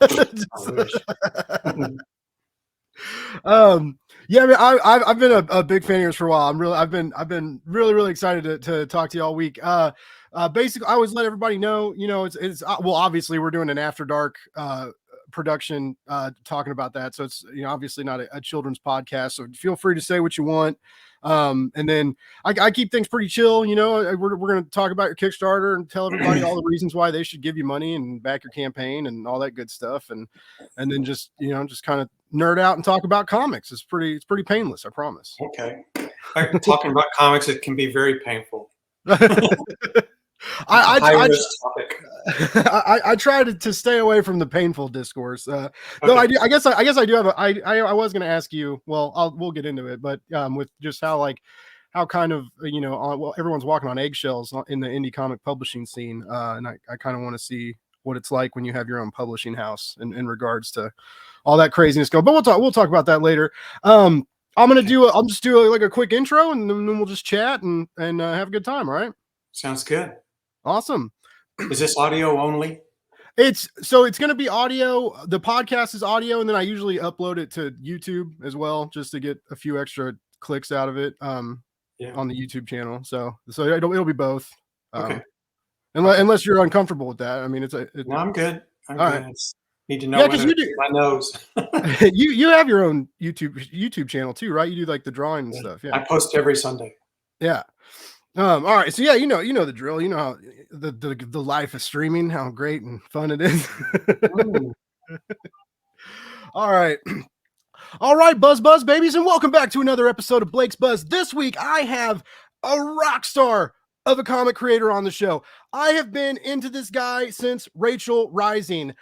I wish. um yeah, I mean, I've been a big fan of yours for a while. I've been really excited to talk to you all week. Basically, I always let everybody know, it's well, obviously we're doing an after dark production talking about that, so it's, obviously not a children's podcast, so feel free to say what you want. And then I keep things pretty chill. We're going to talk about your Kickstarter and tell everybody all the reasons why they should give you money and back your campaign and all that good stuff, and then just just kind of nerd out and talk about comics. It's pretty painless, I promise. Okay. Talking about comics, it can be very painful. It's a I, I, high-risk topic. I try to stay away from the painful discourse. Though Okay. I guess I do have I was going to ask you. Well, we'll get into it, but with just how kind of everyone's walking on eggshells in the indie comic publishing scene, and I kind of want to see what it's like when you have your own publishing house in regards to all that craziness go. But we'll talk about that later. I'll just do like a quick intro, and then we'll just chat and have a good time. All right. Sounds good. Awesome. Is this audio only? It's going to be audio. The podcast is audio, and then I usually upload it to YouTube as well, just to get a few extra clicks out of it on the YouTube channel. So it'll be both. Okay. Unless you're uncomfortable with that. I mean, No, I'm good. I'm all good. right. Need to know when to do my nose. you have your own YouTube channel too, right? You do like the drawing and stuff. Yeah. I post every Sunday. Yeah. All right. So yeah, you know the drill. You know how the life of streaming, how great and fun it is. All right. All right, Buzz babies, and welcome back to another episode of Blake's Buzz. This week I have a rock star of a comic creator on the show. I have been into this guy since Rachel Rising.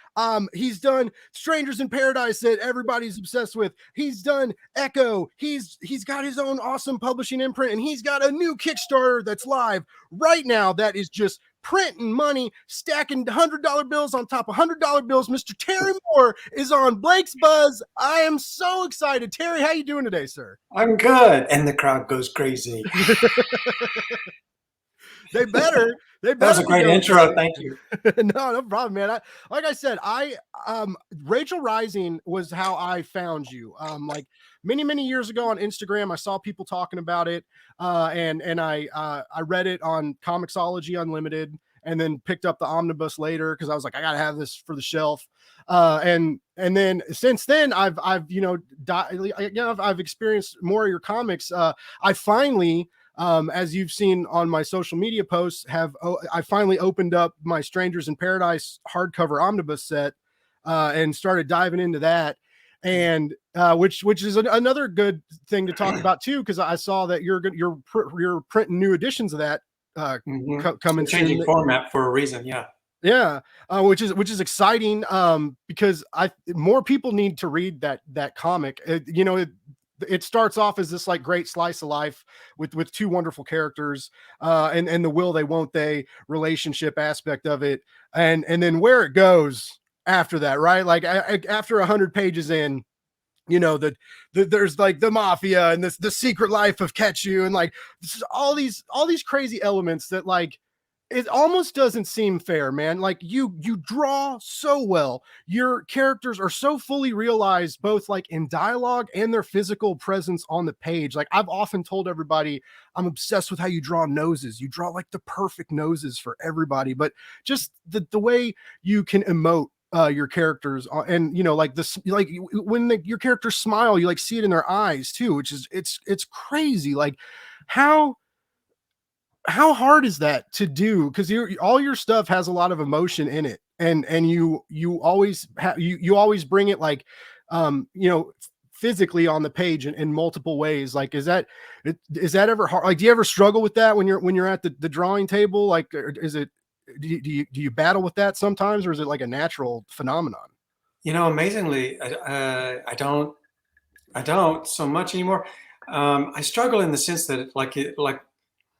He's done Strangers in Paradise that everybody's obsessed with. He's done Echo. He's got his own awesome publishing imprint, and he's got a new Kickstarter that's live right now that is just printing money, stacking $100 bills on top of $100 bills. Mr. Terry Moore is on Blake's Buzz. I am so excited. Terry, how you doing today, sir? I'm good. And the crowd goes crazy. They better. That was a great intro. Thank you. No problem, man. Like I said, Rachel Rising was how I found you. Like many years ago on Instagram, I saw people talking about it, and I read it on Comixology Unlimited, and then picked up the omnibus later because I was like, I gotta have this for the shelf. And then since then, I've experienced more of your comics. I finally. As you've seen on my social media posts, I finally opened up my Strangers in Paradise hardcover omnibus set and started diving into that, and which is another good thing to talk about too, because I saw that you're printing new editions of that coming changing format for a reason. Yeah, which is exciting because more people need to read that comic. It starts off as this like great slice of life with two wonderful characters and the will they won't they relationship aspect of it, and then where it goes after that, right? Like after 100 pages in, there's like the mafia and the secret life of Ketchu, and like all these crazy elements that like it almost doesn't seem fair, man. Like you draw so well. Your characters are so fully realized, both like in dialogue and their physical presence on the page. Like I've often told everybody, I'm obsessed with how you draw noses. You draw like the perfect noses for everybody, but just the way you can emote your characters, and like this, like when your characters smile, you like see it in their eyes too, which is it's crazy. Like how hard is that to do? Because all your stuff has a lot of emotion in it, and you always you always bring it like physically on the page in multiple ways. Like is that ever hard? Like do you ever struggle with that when you're at the drawing table? Like is it do you battle with that sometimes, or is it like a natural phenomenon? Amazingly, I don't so much anymore. I struggle in the sense that like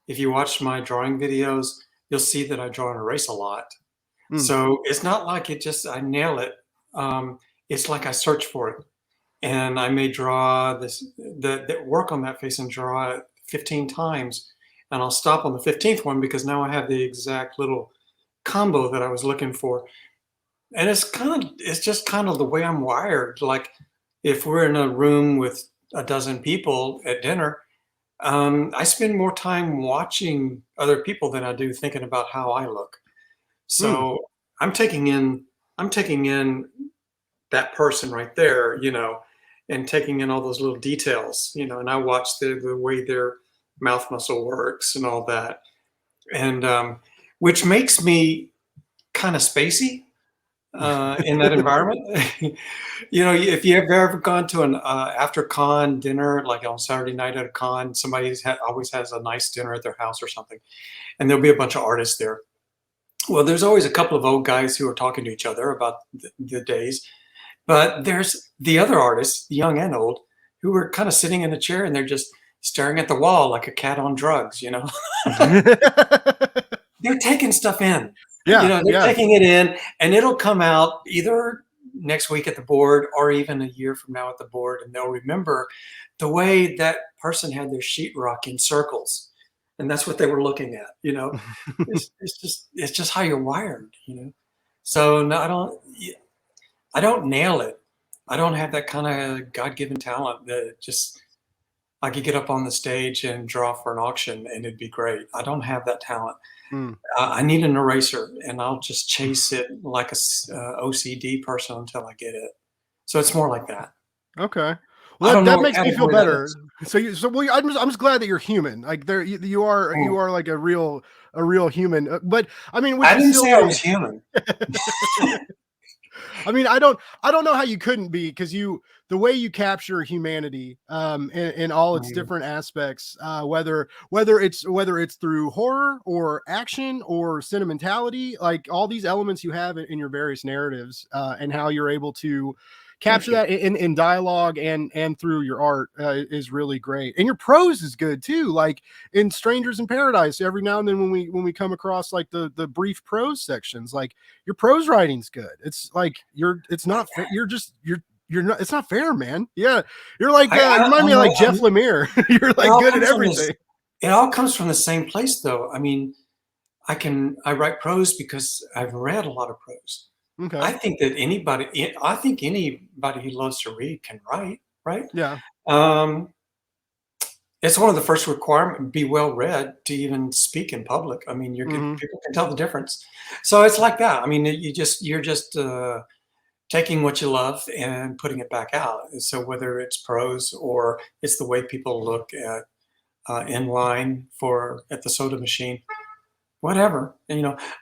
if you watch my drawing videos, you'll see that I draw and erase a lot. So it's not like I nail it. It's like I search for it, and I may draw the work on that face and draw it 15 times, and I'll stop on the 15th one because now I have the exact little combo that I was looking for. and it's just kind of the way I'm wired. Like if we're in a room with a dozen people at dinner, I spend more time watching other people than I do thinking about how I look. Hmm. So I'm taking in I'm taking in that person right there, and taking in all those little details, and I watch the way their mouth muscle works and all that, and which makes me kind of spacey in that environment. If you have ever gone to an after con dinner, like on Saturday night at a con, somebody always has a nice dinner at their house or something, and there'll be a bunch of artists there. Well, there's always a couple of old guys who are talking to each other about the days, but there's the other artists, young and old, who are kind of sitting in a chair and they're just staring at the wall like a cat on drugs. They're taking stuff in. Yeah, They're yeah. taking it in, and it'll come out either next week at the board or even a year from now at the board, and they'll remember the way that person had their sheetrock in circles, and that's what they were looking at. It's just how you're wired. So no, I don't nail it. I don't have that kind of God-given talent that just I could get up on the stage and draw for an auction and it'd be great. I don't have that talent. Hmm. I need an eraser, and I'll just chase it like a OCD person until I get it. So it's more like that. Okay. I Well, that, don't know that what makes me feel category that better. is. Well, I'm just glad that you're human. Like you Mm. are like a real human. But I mean, which I is didn't still say I was human. I mean, I don't know how you couldn't be, because the way you capture humanity in all its Mm. different aspects, whether it's through horror or action or sentimentality, like all these elements you have in your various narratives, and how you're able to Thank capture you. that in dialogue and through your art, is really great. And your prose is good too, like in Strangers in Paradise. Every now and then when we come across like the brief prose sections, like your prose writing's good. It's like it's not fair. You're not, it's not fair, man. Yeah. You're like, I, you I, remind I me of know. like Jeff Lemire. You're It like all good at comes from this. everything. It all comes from the same place, though. I mean, I write prose because I've read a lot of prose. Okay. I think anybody who loves to read can write, right? Yeah. Um, it's one of the first requirement, be well read to even speak in public. I mean, Hmm. people can tell the difference. So it's like that. I mean, you're just taking what you love and putting it back out. And so whether it's prose or it's the way people look at in line for at the soda machine, whatever,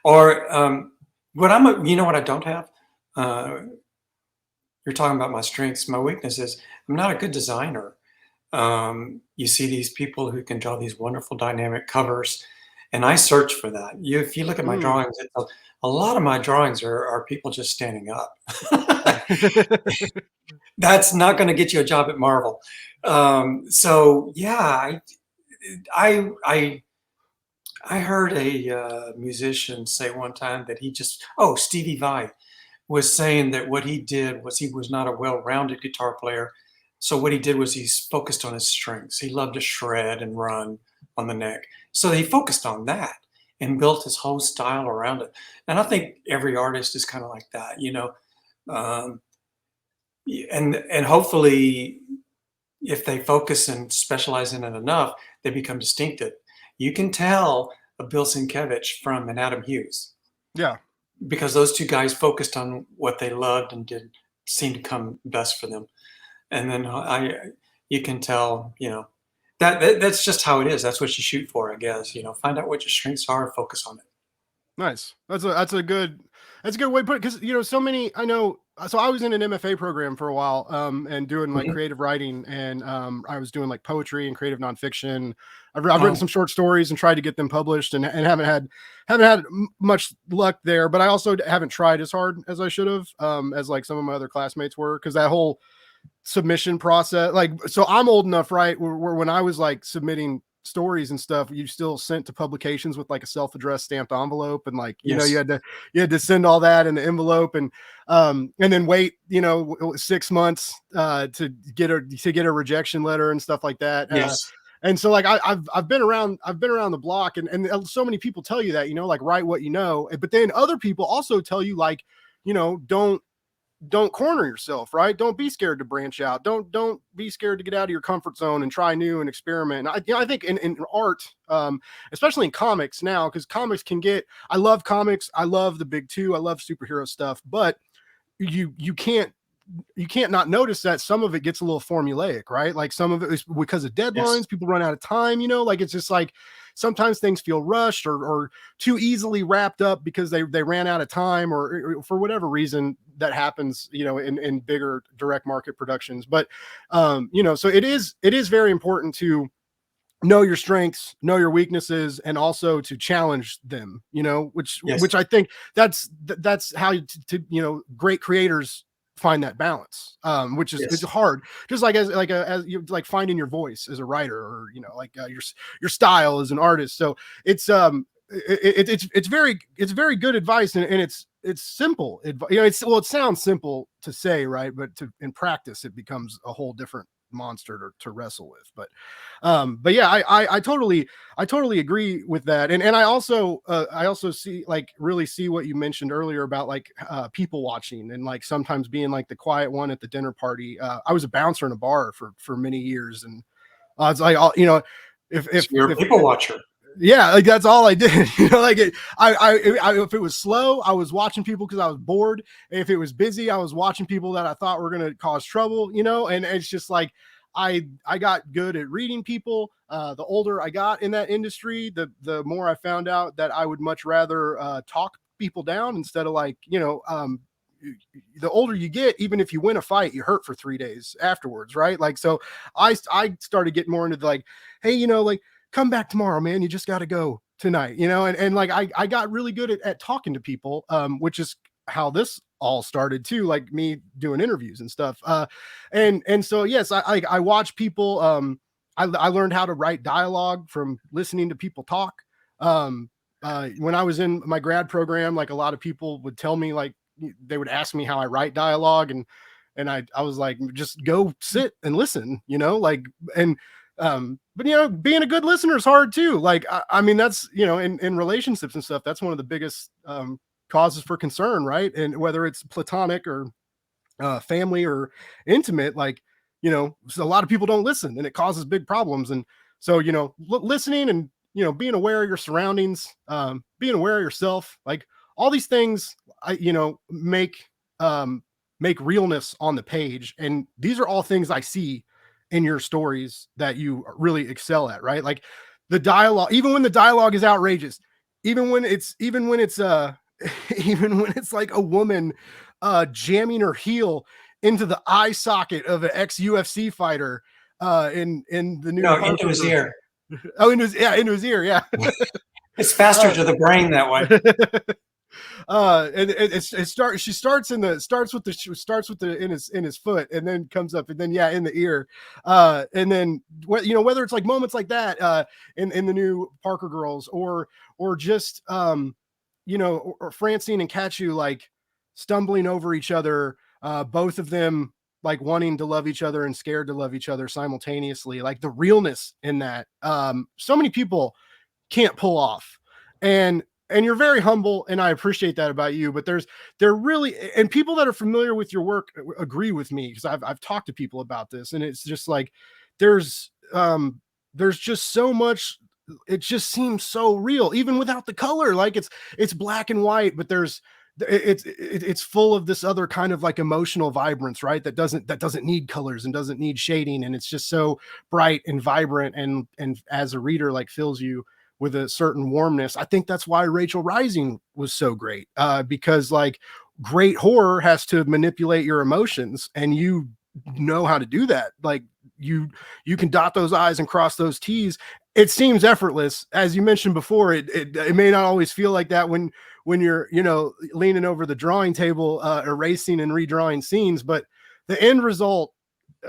or what I don't have. Uh, you're talking about my strengths. My weakness is I'm not a good designer. You see these people who can draw these wonderful dynamic covers, and I search for that. If you look at my Mm. drawings, a lot of my drawings are people just standing up. That's not going to get you a job at Marvel. So yeah, I I I heard a musician say one time that Stevie Vai was saying that what he did was he was not a well-rounded guitar player. So what he did was he's focused on his strengths. He loved to shred and run on the neck. So he focused on that and built his whole style around it. And I think every artist is kind of like that. Um, and hopefully if they focus and specialize in it enough, they become distinctive. You can tell a Bill Sienkiewicz from an Adam Hughes Yeah. because those two guys focused on what they loved and did seem to come best for them. And then you can tell, that's just how it is. That's what you shoot for, I guess. Find out what your strengths are and focus on it. Nice. That's a good way to put it, because so many I know. So I was in an MFA program for a while, and doing like Mhm. creative writing, and I was doing like poetry and creative nonfiction. I've written Oh, some short stories and tried to get them published, and haven't had much luck there. But I also haven't tried as hard as I should have, as like some of my other classmates were, because that whole submission process, like, so I'm old enough, right, where when I was like submitting stories and stuff, you still sent to publications with like a self-addressed stamped envelope, and like yes. you had to send all that in the envelope, and then wait 6 months to get a rejection letter and stuff like that. Yes. And so like I've been around the block, and so many people tell you that, like, write what you know, but then other people also tell you, like, don't corner yourself, right? Don't be scared to branch out. Don't be scared to get out of your comfort zone and try new and experiment. I think in art, especially in comics now, because comics can get. I love comics. I love the big two. I love superhero stuff, but you can't not notice that some of it gets a little formulaic, right? Like some of it is because of Yes. deadlines, people run out of time, like it's just like sometimes things feel rushed or too easily wrapped up because they ran out of time or for whatever reason that happens, in bigger direct market productions. But so it is very important to know your strengths, know your weaknesses, and also to challenge them, which Yes. I think that's how great creators find that balance, which is it's Yes. hard, just like as you like finding your voice as a writer, or like your style as an artist. So it's it's very good advice, and it's simple it sounds simple to say, right, but in practice it becomes a whole different monster to wrestle with. But yeah, I totally agree with that. And I also see, like, really see what you mentioned earlier about like people watching and like sometimes being like the quiet one at the dinner party. I was a bouncer in a bar for many years, and it's like, if So if you're a if people watcher. yeah, like that's all I did. Like if it was slow, I was watching people because I was bored. If it was busy, I was watching people that I thought were going to cause trouble. And it's just like I got good at reading people. The older I got in that industry, the more I found out that I would much rather talk people down instead of like, the older you get, even if you win a fight, you hurt for 3 days afterwards, right? Like, so I started getting more into like, hey, like, come back tomorrow, man. You just got to go tonight, and like I got really good at talking to people, which is how this all started too, like me doing interviews and stuff. And so yes, I watch people. I learned how to write dialogue from listening to people talk. When I was in my grad program, like a lot of people would tell me, like they would ask me how I write dialogue, and I was like, just go sit and listen, like, and but being a good listener is hard too. Like I mean, that's in relationships and stuff, that's one of the biggest causes for concern, right? And whether it's platonic or family or intimate, like, so a lot of people don't listen, and it causes big problems. And so, listening and, being aware of your surroundings, being aware of yourself, like all these things, make realness on the page. And these are all things I see in your stories that you really excel at, right? Like the dialogue, even when the dialogue is outrageous, even when it's even when it's like a woman jamming her heel into the eye socket of an ex UFC fighter in the new No, into Parker his girl. ear. Oh, into his ear, yeah. It's faster uh, to the brain that way. and it starts she starts in the starts with the starts with the in his foot, and then comes up, and then yeah, in the ear. And then whether it's like moments like that in the new Parker girls, or just or Francine and Kachu, like stumbling over each other, both of them like wanting to love each other and scared to love each other simultaneously, like the realness in that, so many people can't pull off. And you're very humble, and I appreciate that about you. But there really, and people that are familiar with your work agree with me, because I've talked to people about this, and it's just like there's just so much. It just seems so real, even without the color. Like it's black and white, but it's full of this other kind of like emotional vibrance, right? That doesn't need colors and doesn't need shading, and it's just so bright and vibrant, and as a reader, like fills you with a certain warmness. I think that's why Rachel Rising was so great, because like great horror has to manipulate your emotions, and you know how to do that. Like you can dot those I's and cross those T's. It seems effortless, as you mentioned before. It may not always feel like that when you're leaning over the drawing table, erasing and redrawing scenes, but the end result,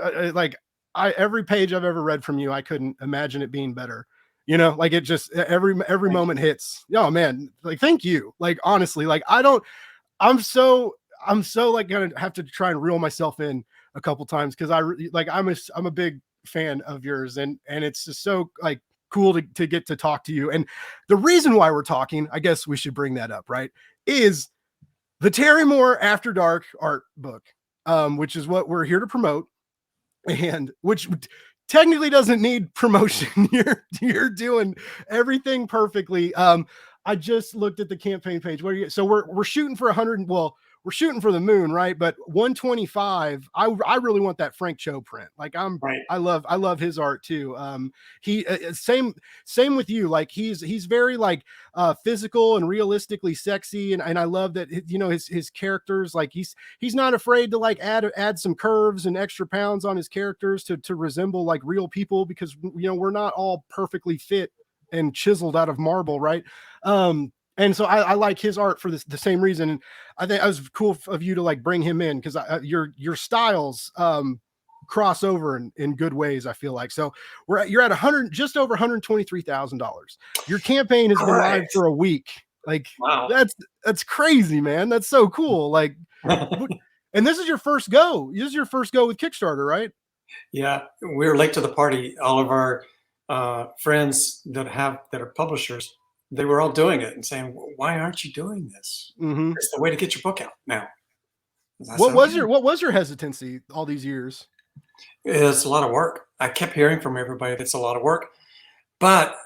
like every page I've ever read from you, I couldn't imagine it being better. Like it just every Thank moment you. hits. Oh man, like thank you. Like honestly, like I'm so like gonna have to try and reel myself in a couple times, because I'm a big fan of yours, and it's just so like cool to get to talk to you. And the reason why we're talking, I guess we should bring that up, right, is the Terry Moore After Dark art book, which is what we're here to promote, and which technically doesn't need promotion. You're doing everything perfectly. I just looked at the campaign page. What are you? So we're shooting for 100. Well, we're shooting for the moon, right? But 125. I really want that Frank Cho print. Like Right. I love his art too. He same with you. Like he's very like physical and realistically sexy, and I love that his characters, like he's not afraid to like add some curves and extra pounds on his characters to resemble like real people, because we're not all perfectly fit and chiseled out of marble, right? And so I like his art for the same reason. And I think it was cool of you to like bring him in, because your styles cross over in good ways, I feel like. So you're at 100, just over $123,000. Your campaign has All been right. live for a week. Like Wow. that's crazy, man. That's so cool. Like, and this is your first go. This is your first go with Kickstarter, right? Yeah, we were late to the party. All of our friends that are publishers, they were all doing it and saying, "Why aren't you doing this? Mm-hmm. It's the way to get your book out now." I said, What was "Okay." your hesitancy all these years? It's a lot of work. I kept hearing from everybody that it's a lot of work, but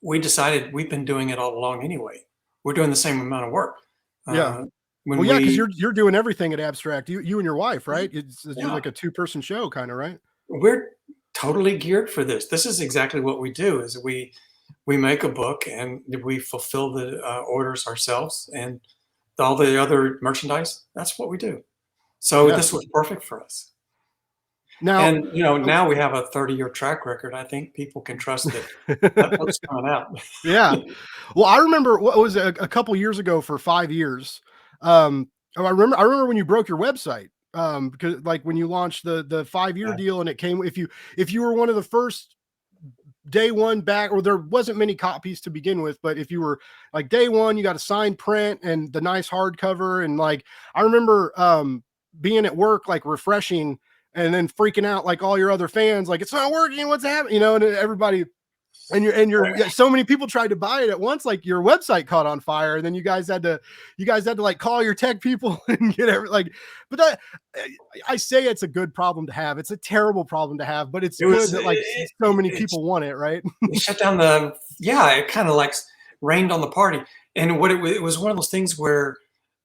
we decided we've been doing it all along anyway. We're doing the same amount of work. Yeah. Uh, when Well, yeah, because we, you're doing everything at Abstract. You and your wife, right? You're yeah, like a two-person show, kind of, right? we're totally geared for this. This is exactly what we do. Is we make a book and we fulfill the orders ourselves, and all the other merchandise. That's what we do. So Yeah. this was perfect for us. Now, And now we have a 30-year track record. I think people can trust that that book's coming out. yeah. Well, I remember what was it, a couple years ago for 5 years. I remember when you broke your website. Because like when you launched the 5 year Yeah, deal, and it came, if you were one of the first day one back, or there wasn't many copies to begin with, but if you were like day one, you got a signed print and the nice hardcover. And like I remember being at work, like refreshing, and then freaking out like all your other fans, like it's not working, what's happening, and everybody, and right. yeah, so many people tried to buy it at once, like your website caught on fire, and then you guys had to like call your tech people and get like, but that, I say it's a good problem to have. It's a terrible problem to have, but it's It was good that like so many it people want it, right? shut down the, yeah, it kind of like rained on the party. And it was one of those things where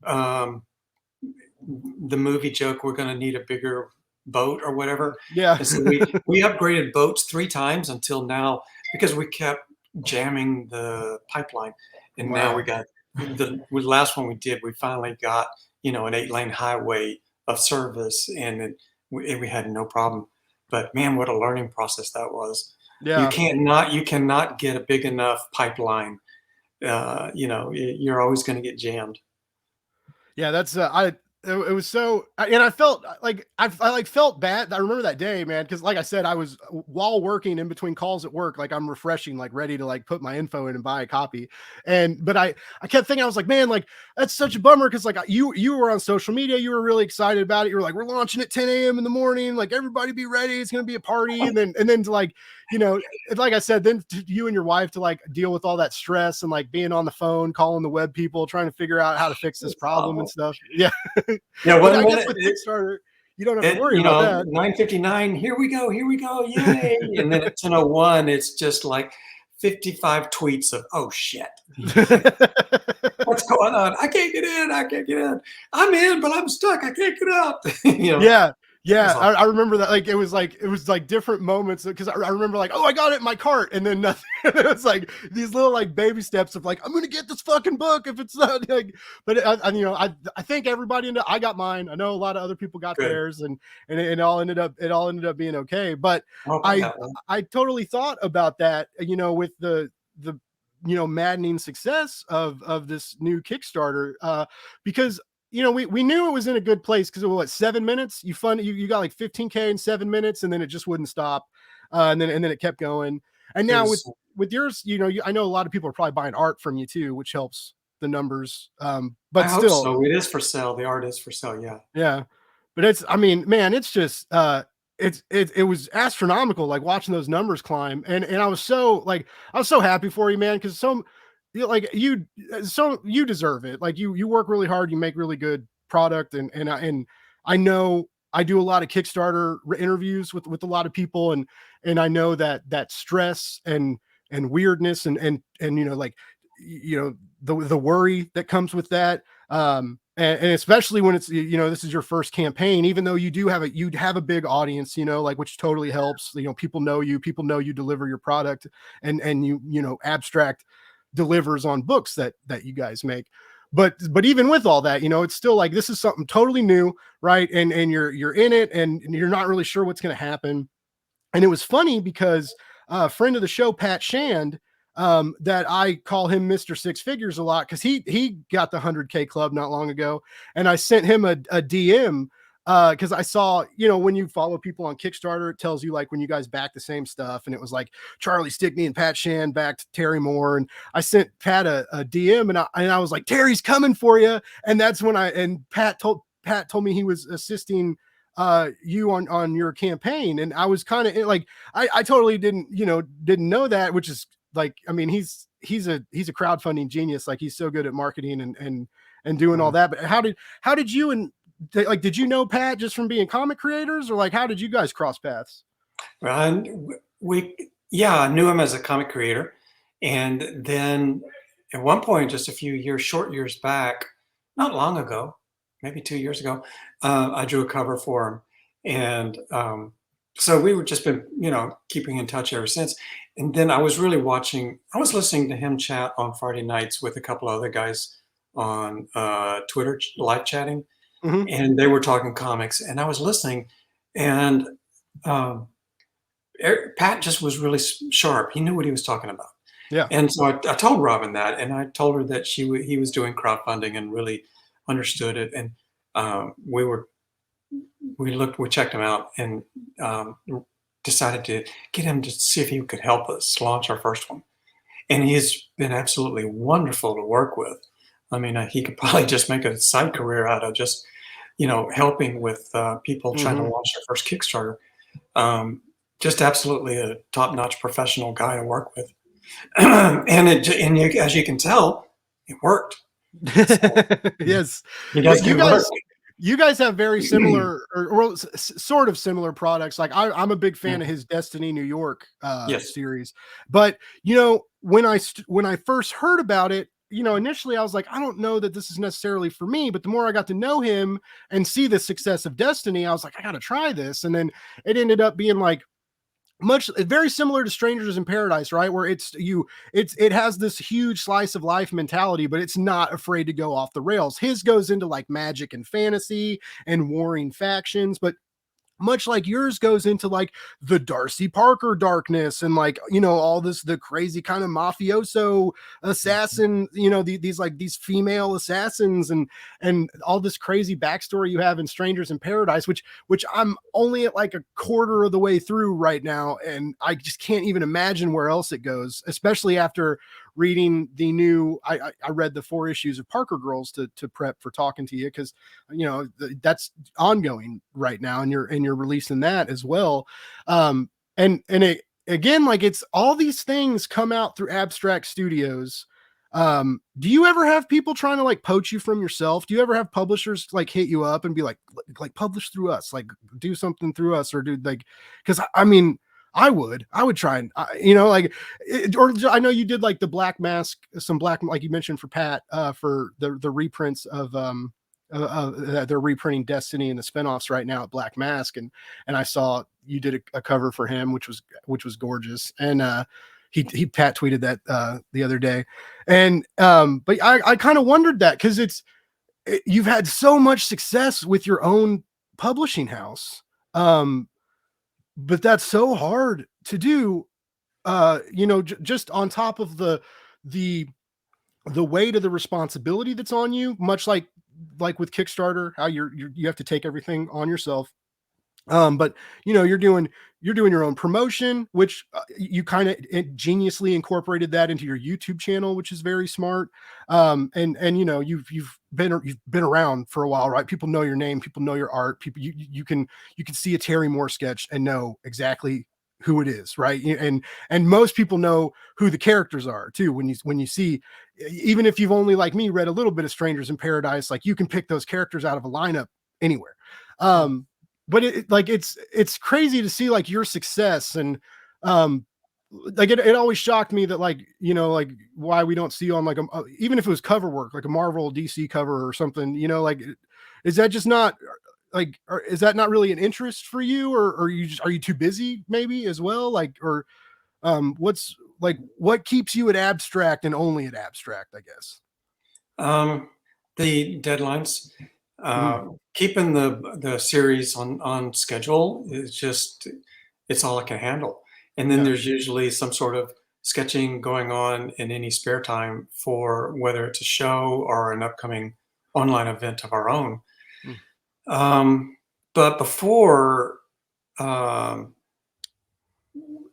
um, the movie joke, we're going to need a bigger boat or whatever. Yeah. And so we upgraded boats 3 times until now, because we kept jamming the pipeline. And now we Wow. got the last one we did, we finally got, an 8-lane highway of service, and we had no problem. But man, what a learning process that was. Yeah. You cannot get a big enough pipeline. You're always going to get jammed. Yeah, that's it was so, and I felt like I like felt bad. I remember that day, man, because like I said, I was while working in between calls at work, like I'm refreshing, like ready to like put my info in and buy a copy. And but I kept thinking, I was like, man, like that's such a bummer, because like you were on social media, you were really excited about it. You were like, we're launching at 10 a.m. in the morning, like everybody be ready, it's gonna be a party. And then to like, like I said, then you and your wife to like deal with all that stress and like being on the phone, calling the web people, trying to figure out how to fix this It's problem and awful. stuff. Yeah. Yeah, But one I guess minute with Kickstarter, you don't have to it, worry about that. 9:59, here we go, yay! And then at 10:01, it's just like 55 tweets of, "Oh shit, what's going on? I can't get in. I can't get in. I'm in, but I'm stuck. I can't get out." Yeah. It was Yeah. I awful. remember that. Like it was like different moments, because I remember like, oh, I got it in my cart, and then nothing. It was like these little like baby steps of like, I'm gonna get this fucking book if it's not like, but I think everybody I got mine. I know a lot of other people got Good. theirs, and it all ended up being okay. But I hope I I got one. I totally thought about that, with the maddening success of this new Kickstarter, because we knew it was in a good place, because it was what, 7 minutes. You got like 15K in 7 minutes, and then it just wouldn't stop, and then it kept going. And It now was. with yours, I know a lot of people are probably buying art from you too, which helps the numbers. I But hope still, so. It is for sale. The art is for sale. Yeah. yeah. But I mean, man, it's just it was astronomical, like watching those numbers climb. And I was so happy for you, man, because like you, so you deserve it. Like you work really hard, you make really good product, and I know I do a lot of Kickstarter interviews with a lot of people, and I know that that stress and weirdness and like the worry that comes with that. And especially when it's this is your first campaign, even though you'd have a big audience, like, which totally helps. People know you deliver your product, and Abstract delivers on books that you guys make. But even with all that, it's still like, this is something totally new, right? And you're in it, and you're not really sure what's going to happen. And it was funny because a friend of the show, Pat Shand, that I call him Mr. Six Figures a lot, because he got the 100K club not long ago, and I sent him a DM because I saw, when you follow people on Kickstarter, it tells you like when you guys back the same stuff, and it was like Charlie Stickney and Pat Shand backed Terry Moore, and I sent Pat a DM, and I was like, Terry's coming for you, and that's when Pat told me he was assisting you on your campaign, and I was kind of like, I totally didn't know that, which is like, I mean, he's a crowdfunding genius. Like, he's so good at marketing and doing all that. But how did you did you know Pat just from being comic creators, or like how did you guys cross paths? Well, I knew him as a comic creator, and then at one point, just a few short years back, not long ago, maybe 2 years ago, I drew a cover for him, and so we were just been keeping in touch ever since. And then I was listening to him chat on Friday nights with a couple other guys on Twitter live chatting, Mm-hmm. and they were talking comics, and I was listening, and um, Pat just was really sharp. He knew what he was talking about. Yeah. And so I told Robin that, and I told her that he was doing crowdfunding and really understood it. And we checked him out, and um, decided to get him to see if he could help us launch our first one. And he's been absolutely wonderful to work with. I mean, he could probably just make a side career out of just helping with people trying to Mm-hmm. launch their first Kickstarter. Um, just absolutely a top-notch professional guy to work with. As you can tell, it worked. So Yes. he Yeah, does good work. you guys have very similar, or well, sort of similar products. Like, I'm a big fan of his Destiny New York Yes. series. But when I first heard about it, initially I was like, I don't know that this is necessarily for me. But the more I got to know him and see the success of Destiny, I was like, I got to try this. And then it ended up being like very similar to Strangers in Paradise, right? Where it has this huge slice of life mentality, but it's not afraid to go off the rails. His goes into like magic and fantasy and warring factions, but much like yours goes into like the Darcy Parker darkness, and like all the crazy kind of mafioso assassin, these female assassins, and all this crazy backstory you have in Strangers in Paradise, which I'm only at like a quarter of the way through right now, and I just can't even imagine where else it goes, especially after reading the new I read the 4 issues of Parker Girls to prep for talking to you, because that's ongoing right now, and you're releasing that as well. And it again, like, it's all these things come out through Abstract Studios. Do you ever have people trying to like poach you from yourself? Do you ever have publishers like hit you up and be like publish through us, like do something through us, or do like, because I mean, I would try and or I know you did like the Black Mask, like you mentioned for Pat, for the reprints of they're reprinting Destiny and the spinoffs right now at Black Mask, and I saw you did a cover for him, which was gorgeous, and he Pat tweeted that the other day, and but I kind of wondered that, because you've had so much success with your own publishing house, but that's so hard to do, just on top of the weight of the responsibility that's on you, much like with Kickstarter, how you have to take everything on yourself. But you're doing your own promotion, which you kind of geniusly incorporated that into your YouTube channel, which is very smart. And you've been around for a while, right? People know your name, people know your art, people you can see a Terry Moore sketch and know exactly who it is, right? And most people know who the characters are too. When you see, even if you've only like me read a little bit of Strangers in Paradise, like you can pick those characters out of a lineup anywhere. Um, but like it's crazy to see like your success. And um like it always shocked me that like, like why we don't see you on like even if it was cover work, like a Marvel DC cover or something, like is that just not like, or is that not really an interest for you, or are you too busy maybe as well, like, or what's like what keeps you at abstract and only at abstract, I guess. Um, the deadlines, Mm, keeping the series on schedule is just it's all I can handle. And then yeah. there's usually some sort of sketching going on in any spare time for whether it's a show or an upcoming online event of our own. Mm. But before, um,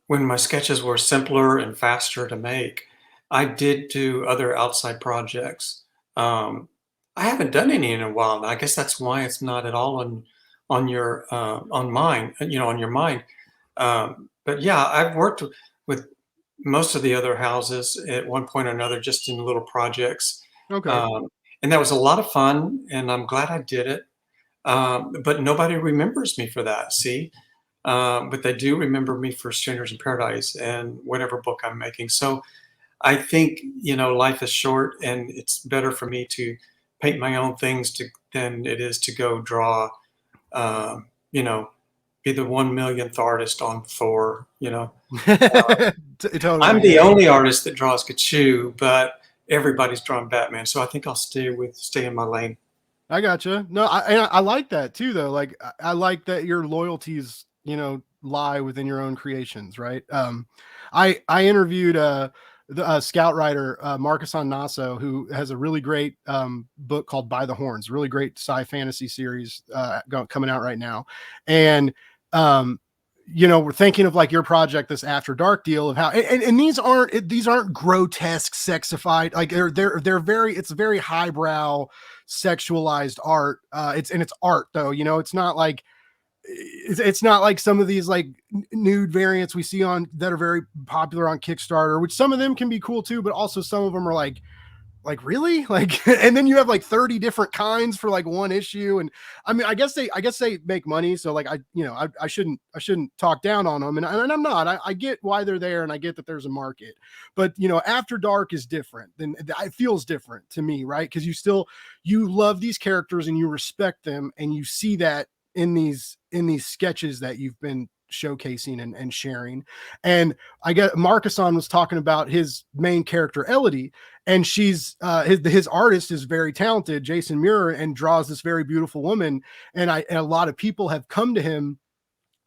when my sketches were simpler and faster to make, I did do other outside projects. Um, I haven't done any in a while, and I guess that's why it's not at all on your on mine, on your mind. But yeah, I've worked with most of the other houses at one point or another, just in little projects, Okay. um, and that was a lot of fun, and I'm glad I did it. But nobody remembers me for that. See, but they do remember me for Strangers in Paradise and whatever book I'm making. So I think life is short, and it's better for me to paint my own things than it is to go draw. Um, you know, be the 1 millionth artist on Thor. I'm Totally, the yeah. only artist that draws Kachu, but everybody's drawing Batman. So I think I'll stay in my lane. I gotcha. No, I like that too, though. Like, I like that your loyalties, lie within your own creations, right? I interviewed the scout writer Marcus on Naso, who has a really great book called By the Horns, really great sci-fantasy series coming out right now, and um, we're thinking of like your project, this After Dark deal, of how, and these aren't grotesque, sexified, like they're very, it's very highbrow sexualized art. It's art though, it's not like it's not like some of these like nude variants we see on that are very popular on Kickstarter, which some of them can be cool too, but also some of them are like really like and then you have like 30 different kinds for like one issue. And I mean, I guess they make money, so like I shouldn't talk down on them, and I'm not. I get why they're there, and I get that there's a market, but After Dark is different. Then it feels different to me, right? Because you love these characters and you respect them, and you see that in these sketches that you've been showcasing and sharing. And I get Marcuson was talking about his main character Elodie, and she's his artist is very talented, Jason Muir, and draws this very beautiful woman. And a lot of people have come to him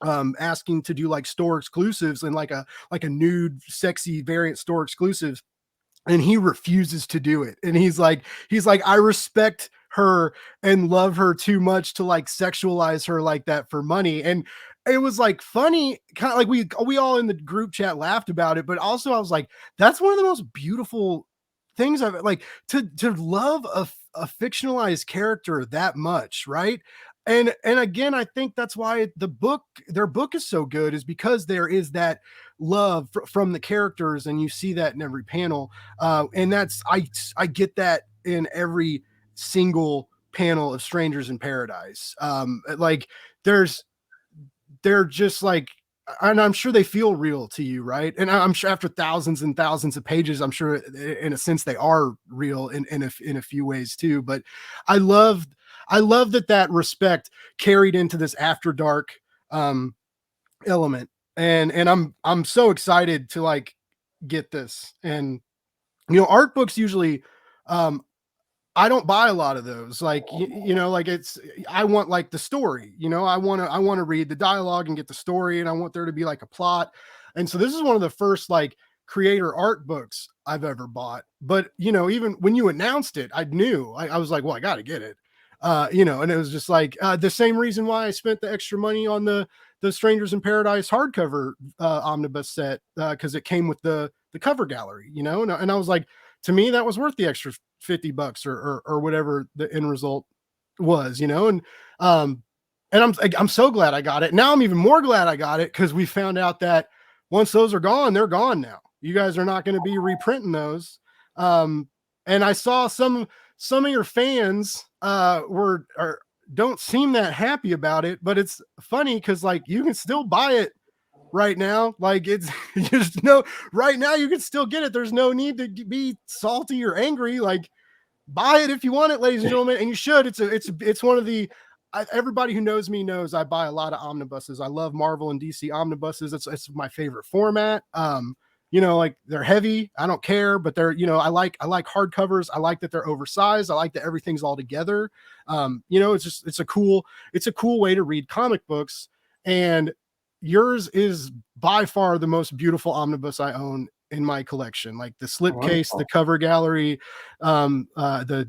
asking to do like store exclusives and like a nude sexy variant store exclusives, and he refuses to do it. And he's like I respect her and love her too much to like sexualize her like that for money. And it was like funny, kind of like we all in the group chat laughed about it, but also I was like, that's one of the most beautiful things I've like, to love a fictionalized character that much, right? And again, I think that's why their book is so good, is because there is that love from the characters, and you see that in every panel. And I get that in every single panel of Strangers in Paradise. Like there's they're just like, and I'm sure they feel real to you, right? And I'm sure after thousands and thousands of pages, I'm sure in a sense they are real in a few ways too. But I love I love that respect carried into this After Dark um element. And I'm so excited to like get this. And art books usually, um I don't buy a lot of those. Like, like I want like the story, I want to read the dialogue and get the story, and I want there to be like a plot. And so this is one of the first like creator art books I've ever bought. But, even when you announced it, I knew I was like, well, I got to get it. And it was just like the same reason why I spent the extra money on the Strangers in Paradise hardcover omnibus set, because it came with the cover gallery, and I was like, to me that was worth the extra $50 or whatever the end result was. And um And I'm so glad I got it. Now I'm even more glad I got it because we found out that once those are gone, they're gone now. You guys are not going to be reprinting those. And I saw some of your fans don't seem that happy about it, but it's funny because like you can still buy it right now. Like it's just no right now you can still get it. There's no need to be salty or angry. Like buy it if you want it, ladies and gentlemen, and you should. It's one of the everybody who knows me knows I buy a lot of omnibuses. I love Marvel and DC omnibuses. It's my favorite format. Like they're heavy. I don't care, but they're I like hardcovers. I like that they're oversized. I like that everything's all together. It's a cool way to read comic books. And yours is by far the most beautiful omnibus I own in my collection. Like the slipcase, the cover gallery, the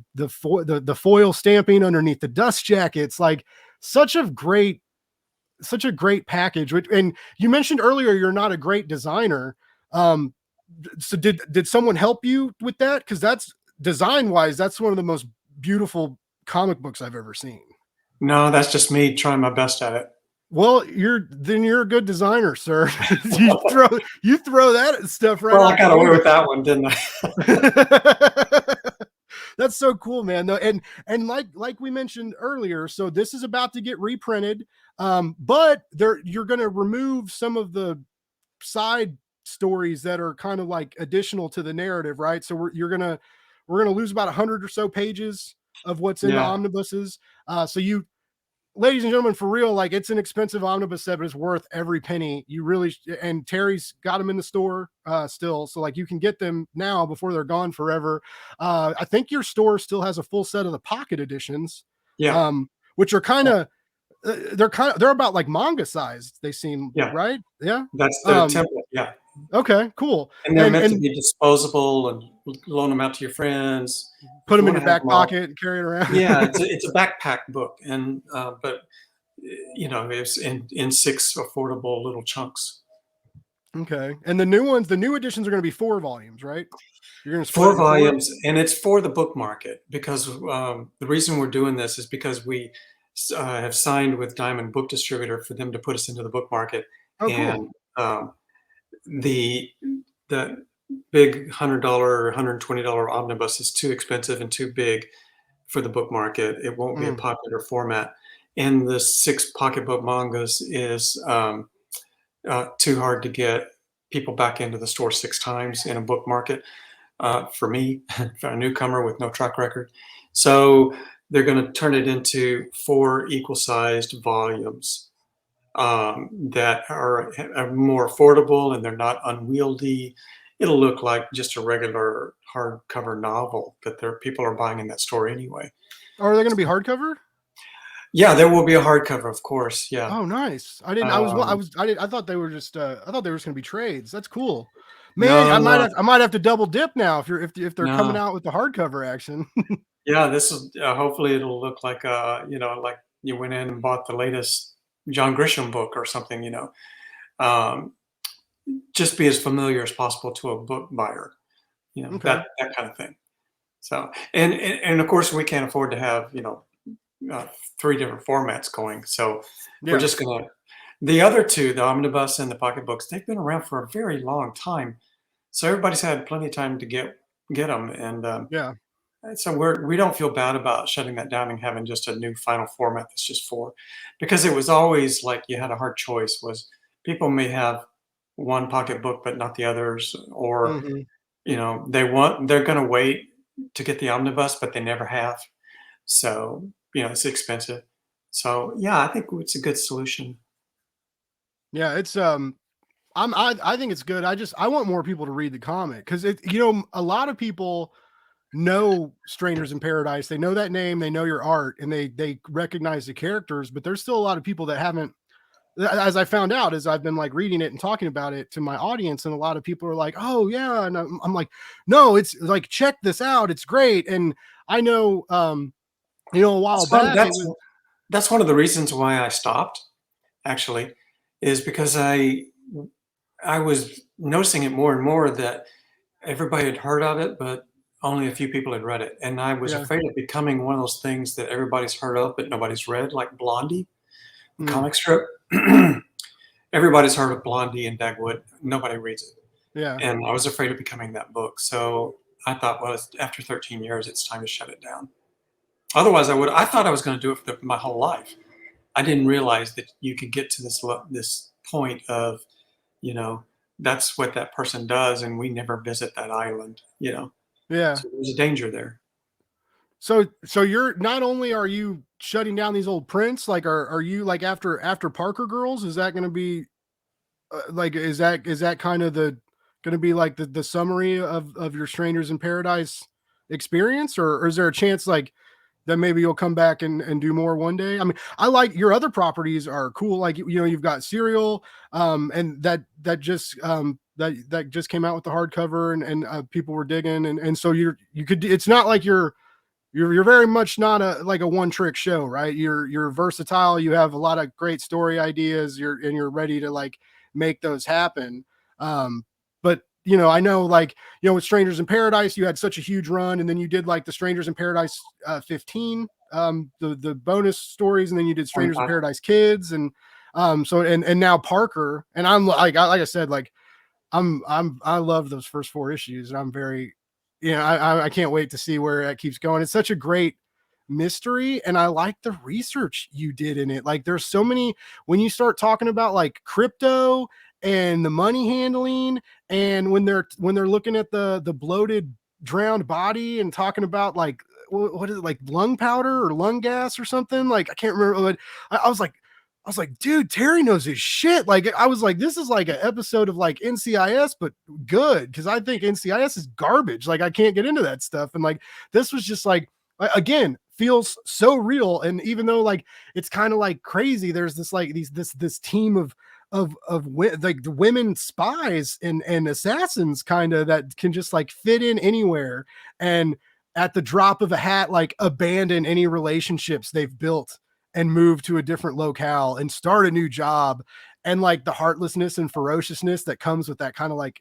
foil stamping underneath the dust jackets, like such a great package. And you mentioned earlier you're not a great designer. So did someone help you with that? Because that's design wise, that's one of the most beautiful comic books I've ever seen. No, that's just me trying my best at it. Well, you're a good designer, sir. you throw that stuff right Well, out I got the away window. with that one, didn't I? That's so cool, man. Though, and like we mentioned earlier, so this is about to get reprinted, but you're going to remove some of the side stories that are kind of like additional to the narrative, right? So we're gonna lose about 100 or so pages of what's in the Yeah. omnibuses. So you ladies and gentlemen, for real, like it's an expensive omnibus set, but it's worth every penny. You really and Terry's got them in the store still, so like you can get them now before they're gone forever. I think your store still has a full set of the pocket editions, Yeah. which are kind of they're about like manga sized. They seem Yeah. right, yeah. That's the template. Yeah. Okay, cool. And they're And meant to and be disposable and loan them out to your friends. put If you them in want your to have back them all. pocket and carry it around. Yeah, it's a backpack book, and but it's in six affordable little chunks. Okay. And the new editions are going to be 4 volumes, right? You're going to split it Four in four. volumes, and it's for the book market because the reason we're doing this is because we have signed with Diamond Book Distributor for them to put us into the book market, Oh, cool. and the the big $100 or $120 omnibus is too expensive and too big for the book market. It won't be a Mm. popular format. And the 6 pocketbook mangas is too hard to get people back into the store 6 times in a book market for me, for a newcomer with no track record. So they're going to turn it into 4 equal-sized volumes that are more affordable and they're not unwieldy. It'll look like just a regular hardcover novel that people are buying in that store anyway. Are they going to be hardcover? Yeah, there will be a hardcover, of course. Yeah. Oh, nice. I didn't. Um, I did. I thought they were just. I thought they were just going to be trades. That's cool, man. no, no, I might have to double dip now if they're coming no. out with the hardcover action. Yeah, this is hopefully it'll look like like you went in and bought the latest John Grisham book or something. Um, just be as familiar as possible to a book buyer. Okay. That kind of thing. So, and of course, we can't afford to have 3 different formats going. So we're Yeah. just gonna the other 2, the omnibus and the pocketbooks, they've been around for a very long time. So everybody's had plenty of time to get them, and Yeah. so we don't feel bad about shutting that down and having just a new final format that's just 4, because it was always like you had a hard choice. Was people may have one pocketbook but not the others, or Hmm. they're going to wait to get the omnibus, but they never have. So it's expensive. So yeah, I think it's a good solution. Yeah. It's I think it's good. I want more people to read the comic because a lot of people know Strangers in Paradise. They know that name, they know your art, and they recognize the characters, but there's still a lot of people that haven't, as I found out as I've been like reading it and talking about it to my audience, and a lot of people are like, "Oh yeah," and I'm like, "No, it's like check this out, it's great." And I know, a while That's one. back it was, That's one of the reasons why I stopped. Actually, is because I was noticing it more and more that everybody had heard of it, but only a few people had read it, and I was yeah, afraid of becoming one of those things that everybody's heard of but nobody's read, like Blondie. Hmm. comic strip. Everybody's heard of Blondie and Dagwood. Nobody reads it. Yeah. And I was afraid of becoming that book. So I thought, well, after 13 years, it's time to shut it down. Otherwise, I thought I was going to do it for my whole life. I didn't realize that you could get to this point of, you know, that's what that person does, and we never visit that island, you know. Yeah. So there's a danger there. So you're not only are you shutting down these old prints, like are you like after Parker Girls? Is that going to be like is that kind of the going to be like the summary of your Strangers in Paradise experience, or is there a chance like that maybe you'll come back and do more one day? I mean, I like your other properties are cool. Like, you know, you've got Serial, and that just came out with the hardcover, and people were digging, and so you could, it's not like you're very much not a like a one trick show, right? You're versatile. You have a lot of great story ideas. You're ready to like make those happen. But you know, I know like, you know, with Strangers in Paradise, you had such a huge run, and then you did like the Strangers in Paradise 15, the bonus stories, and then you did Strangers in 25. Paradise Kids, and so and now Parker, and I'm like I said, like I love those first four issues, and I'm very, you know, I can't wait to see where it keeps going. It's such a great mystery, and I like the research you did in it. Like, there's so many when you start talking about like crypto and the money handling, and when they're looking at the bloated drowned body and talking about like what is it, like lung powder or lung gas or something, like I can't remember, but I was like, dude, Terry knows his shit. Like, I was like, this is like an episode of like NCIS, but good, because I think NCIS is garbage. Like, I can't get into that stuff. And like, this was just like, again, feels so real. And even though like it's kind of like crazy, there's this like this team of like the women spies and assassins kind of that can just like fit in anywhere, and at the drop of a hat, like abandon any relationships they've built and move to a different locale and start a new job, and like the heartlessness and ferociousness that comes with that kind of like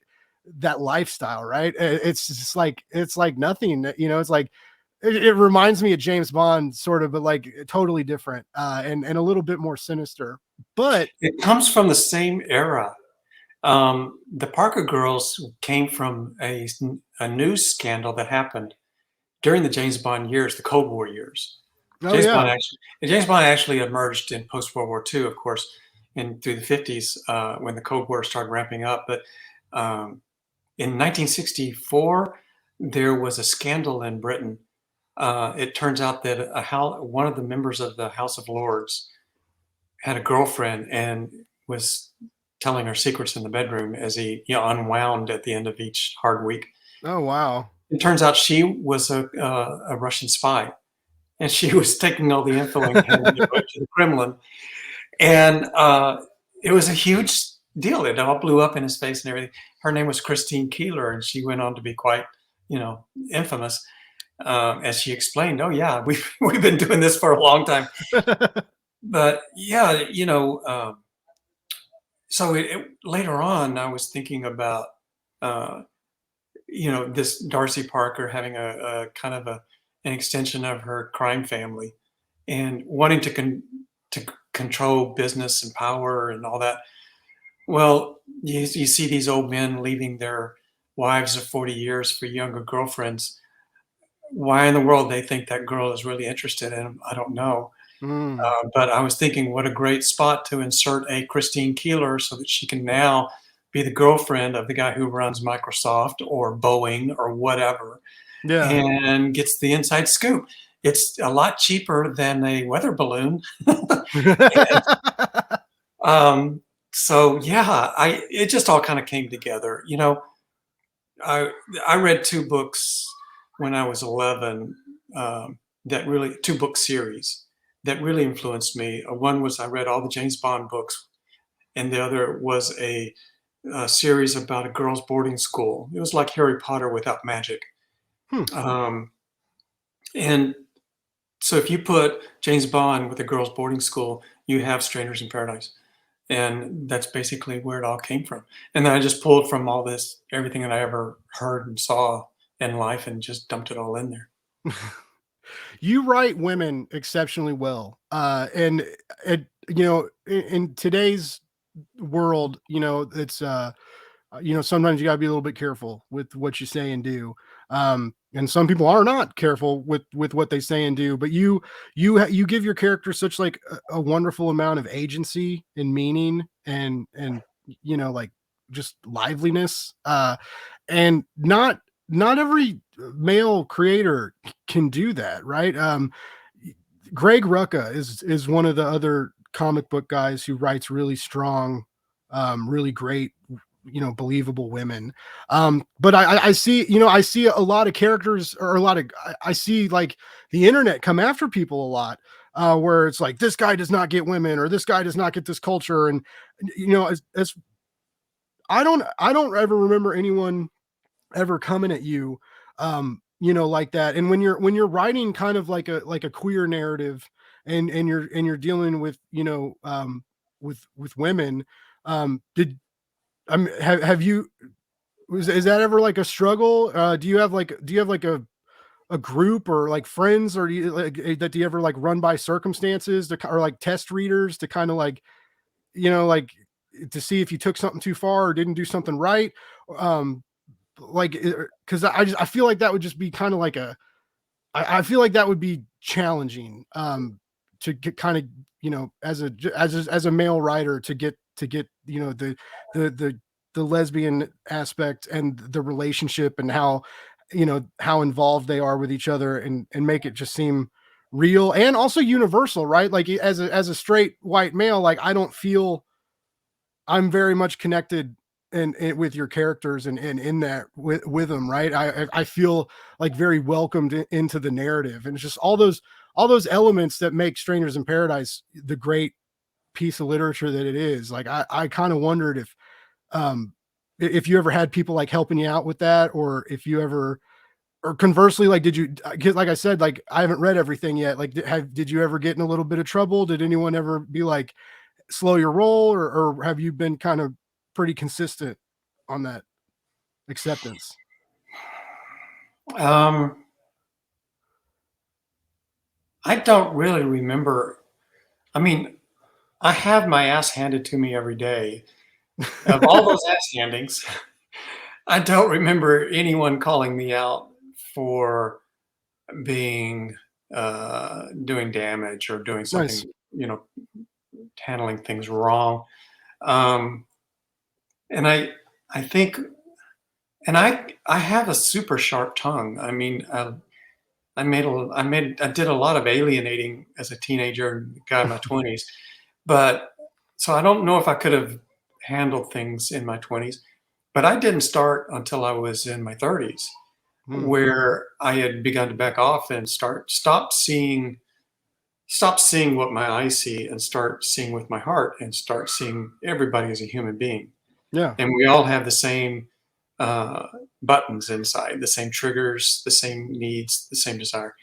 that lifestyle, right? It's just like it's like nothing, you know. It's like it reminds me of James Bond sort of, but like totally different, and a little bit more sinister. But It comes from the same era. The Parker Girls came from a news scandal that happened during the James Bond years, the Cold War years. oh yeah, James Bond actually emerged in post World War II, of course, in through the 50s when the Cold War started ramping up. But um, in 1964, there was a scandal in Britain. It turns out that one of the members of the House of Lords had a girlfriend and was telling her secrets in the bedroom as he, you know, unwound at the end of each hard week. oh wow. It turns out she was a Russian spy, and she was taking all the info and handing it right to the Kremlin. And it was a huge deal. It all blew up in his face and everything. Her name was Christine Keeler, and she went on to be quite, you know, infamous. As she explained, oh yeah, we've been doing this for a long time. But yeah, you know, so later on, I was thinking about, uh, you know, this Darcy Parker having a kind of an extension of her crime family, and wanting to control business and power and all that. Well, you see these old men leaving their wives of 40 years for younger girlfriends. Why in the world they think that girl is really interested in him, I don't know. Mm, But I was thinking, what a great spot to insert a Christine Keeler so that she can now be the girlfriend of the guy who runs Microsoft or Boeing or whatever, yeah. and gets the inside scoop. It's a lot cheaper than a weather balloon. And, um, so yeah, I it just all kind of came together. You know, I I read two books when I was 11, that really two book series that really influenced me. One was I read all the James Bond books, and the other was a series about a girls' boarding school. It was like Harry Potter without magic. Hmm. Um, and so if you put James Bond with a girls' boarding school, you have Strangers in Paradise. And that's basically where it all came from. And then I just pulled from all this, everything that I ever heard and saw in life, and just dumped it all in there. You write women exceptionally well, and in today's world, it's sometimes you got to be a little bit careful with what you say and do. And some people are not careful with what they say and do, but you give your character such like a wonderful amount of agency and meaning and like just liveliness. And not every male creator can do that, right? Greg Rucka is one of the other comic book guys who writes really strong, really great, believable women. But I see, I see a lot of characters or a lot of I see like the internet come after people a lot, where it's like this guy does not get women or this guy does not get this culture, and as I don't ever remember anyone ever coming at you, like that. And when you're writing kind of like a queer narrative, and you're dealing with with women, did have you is that ever like a struggle? Do you have like a group or like friends, or do you ever like run by circumstances or like test readers to kind of like to see if you took something too far or didn't do something right? Um, like, because I feel like that would just be kind of like I feel like that would be challenging, to get kind of, as a male writer to get the lesbian aspect and the relationship and how involved they are with each other, and make it just seem real and also universal, right? Like as a straight white male, like I don't feel I'm very much connected and with your characters and in that with them, right? I feel like very welcomed into the narrative, and it's just all those elements that make Strangers in Paradise the great piece of literature that it is. Like I kind of wondered um if you ever had people like helping you out with that, or if you ever, or conversely, like did you, 'cause like I said, like I haven't read everything yet. Like did you ever get in a little bit of trouble? Did anyone ever be like, slow your roll, or have you been kind of pretty consistent on that acceptance? Um, I don't really remember. I mean, I have my ass handed to me every day. Of all those ass handings, I don't remember anyone calling me out for being doing damage or doing Nice. something, you know, handling things wrong. Um, and I think, and I have a super sharp tongue. I mean, I did a lot of alienating as a teenager and got in my 20s, but so I don't know if I could have handled things in my 20s, but I didn't start until I was in my 30s, Mm, where I had begun to back off and stop seeing what my eyes see and start seeing with my heart and start seeing everybody as a human being. yeah. And we all have the same uh, buttons inside, the same triggers, the same needs, the same desire,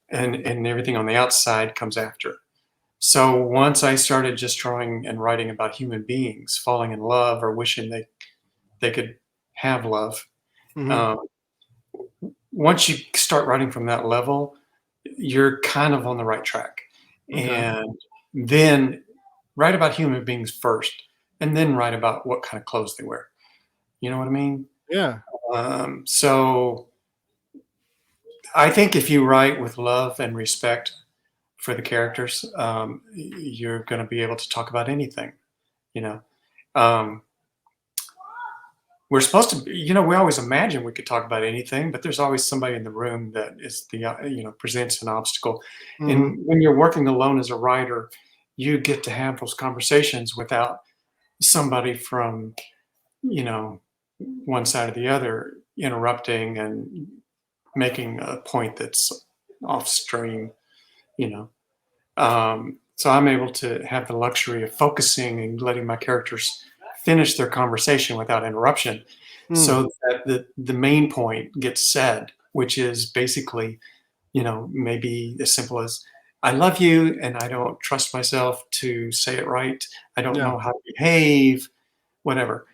and everything on the outside comes after. So once I started just drawing and writing about human beings falling in love or wishing they could have love, Hmm. um, once you start writing from that level, you're kind of on the right track. Okay. And then write about human beings first, and then write about what kind of clothes they wear. You know what I mean? Yeah. So I think if you write with love and respect for the characters, you're going to be able to talk about anything. You know, um, we're supposed to, we always imagine we could talk about anything, but there's always somebody in the room that is presents an obstacle. Hmm. And when you're working alone as a writer, you get to have those conversations without somebody from, you know, one side or the other interrupting and making a point that's off stream, you know. So I'm able to have the luxury of focusing and letting my characters finish their conversation without interruption, Mm, so that the main point gets said, which is basically, maybe as simple as, I love you and I don't trust myself to say it right. I don't yeah. know how to behave, whatever.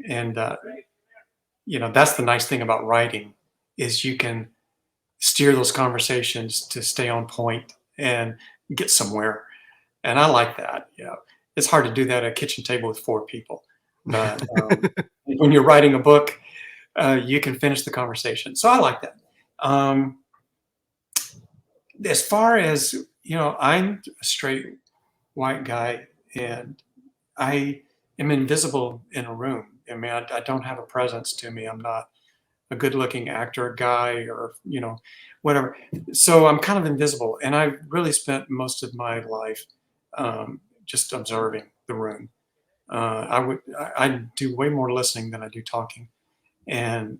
And, that's the nice thing about writing, is you can steer those conversations to stay on point and get somewhere. and I like that. It's hard to do that at a kitchen table with 4 people, but when you're writing a book, you can finish the conversation. So I like that. Um, as far as I'm a straight white guy, and I am invisible in a room. I mean, I don't have a presence to me. I'm not a good-looking actor guy, or whatever. So I'm kind of invisible, and I really spent most of my life just observing the room. I do way more listening than I do talking, and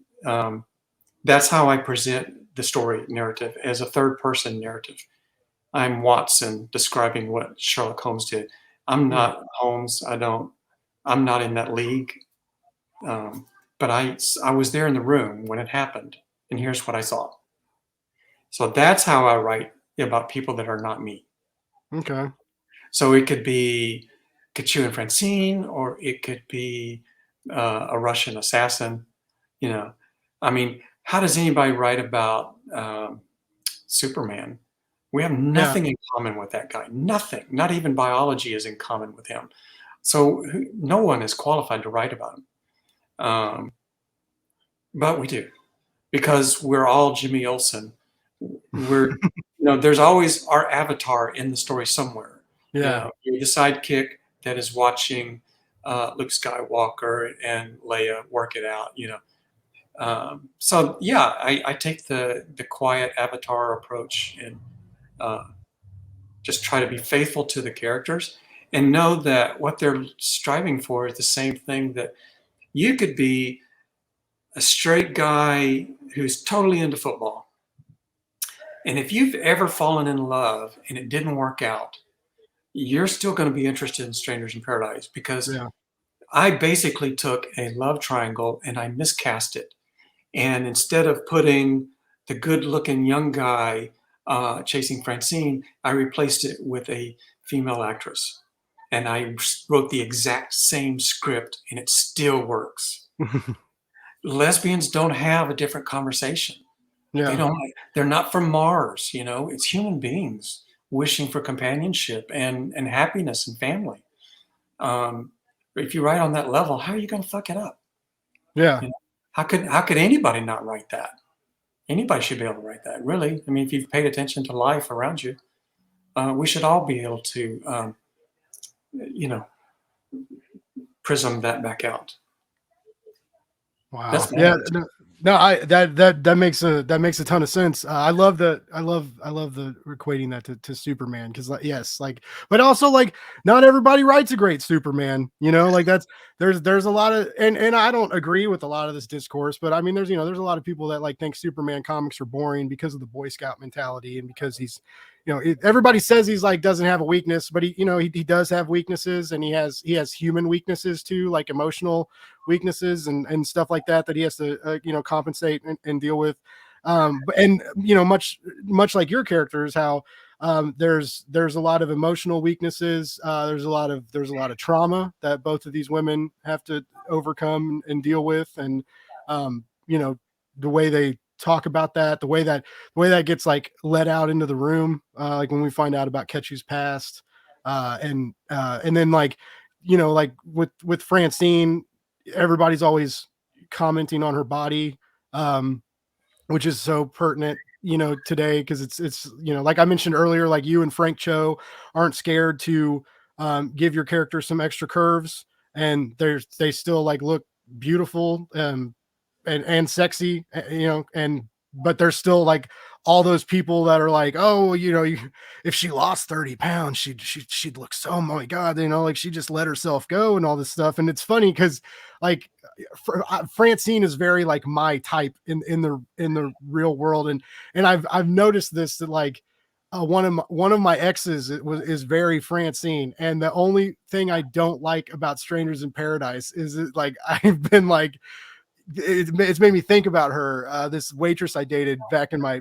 that's how I present the story narrative, as a third-person narrative. I'm Watson describing what Sherlock Holmes did. I'm Yeah. not Holmes. I'm not in that league. Um, but I was there in the room when it happened, and here's what I saw. So that's how I write about people that are not me. Okay. So it could be Kachu and Francine, or it could be a Russian assassin. You know, I mean, how does anybody write about Superman? We have Yeah. nothing in common with that guy. Nothing. Not even biology is in common with him. So no one is qualified to write about him. But we do, because we're all Jimmy Olsen. There's always our avatar in the story somewhere. Yeah. You're the sidekick that is watching Luke Skywalker and Leia work it out. So yeah, I take the quiet avatar approach, and uh, just try to be faithful to the characters, and know that what they're striving for is the same thing. That you could be a straight guy who's totally into football, and if you've ever fallen in love and it didn't work out, you're still going to be interested in Strangers in Paradise, because Yeah. I basically took a love triangle and I miscast it. And instead of putting the good looking young guy chasing Francine, I replaced it with a female actress. And I wrote the exact same script, and it still works. Lesbians don't have a different conversation. They Yeah. don't, they're not from Mars, it's human beings wishing for companionship and happiness and family. Um, if you write on that level, how are you going to fuck it up? Yeah. You know, how could anybody not write that? Anybody should be able to write that, really. I mean, if you've paid attention to life around you, we should all be able to, you know, prism that back out. Wow. That's my Yeah. attitude. No, no, that makes a ton of sense. I love the equating that to Superman, because like, yes, like, but also like not everybody writes a great Superman. Like there's a lot of, and I don't agree with a lot of this discourse, but I mean there's a lot of people that like think Superman comics are boring because of the Boy Scout mentality, and because he's everybody says he's like doesn't have a weakness, but he does have weaknesses, and he has human weaknesses too, like emotional weaknesses and stuff like that he has to compensate and deal with. And much like your characters, how there's a lot of emotional weaknesses. There's a lot of trauma that both of these women have to overcome and deal with, and um, you know the way they talk about that, the way that gets like let out into the room, like when we find out about Ketchu's past, and then like like with Francine, everybody's always commenting on her body, um, which is so pertinent, today, because it's like I mentioned earlier, like you and Frank Cho aren't scared to give your character some extra curves, and they still like look beautiful, and sexy, and but there's still like all those people that are like, oh, if she lost 30 pounds, she'd look so, oh my God, like she just let herself go and all this stuff. And it's funny because like Francine is very like my type in the real world, and I've noticed this, that like one of my exes is very Francine, and the only thing I don't like about Strangers in Paradise is that, like, I've been like, it's made me think about her, this waitress I dated back in my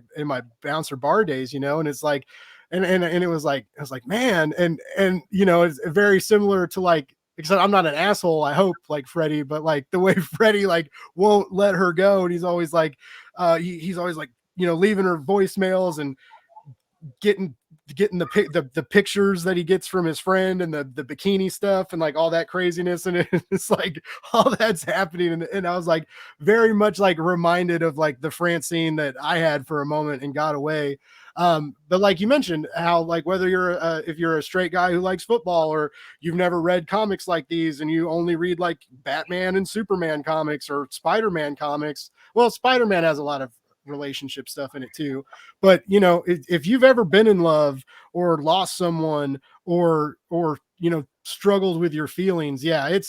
bouncer bar days, and it's like, and it was like, I was like, man, and it's very similar to like, except I'm not an asshole, I hope, like Freddie, but like the way Freddie like won't let her go, and he's always like, he's always like, leaving her voicemails and getting getting the pictures that he gets from his friend and the bikini stuff and like all that craziness, and it's like all that's happening, and I was like very much like reminded of like the Francine that I had for a moment and got away. But like you mentioned, how like whether you're if you're a straight guy who likes football, or you've never read comics like these and you only read like Batman and Superman comics or Spider-Man comics. Well, Spider-Man has a lot of relationship stuff in it too. But you know, if you've ever been in love or lost someone, or you know, struggled with your feelings, yeah,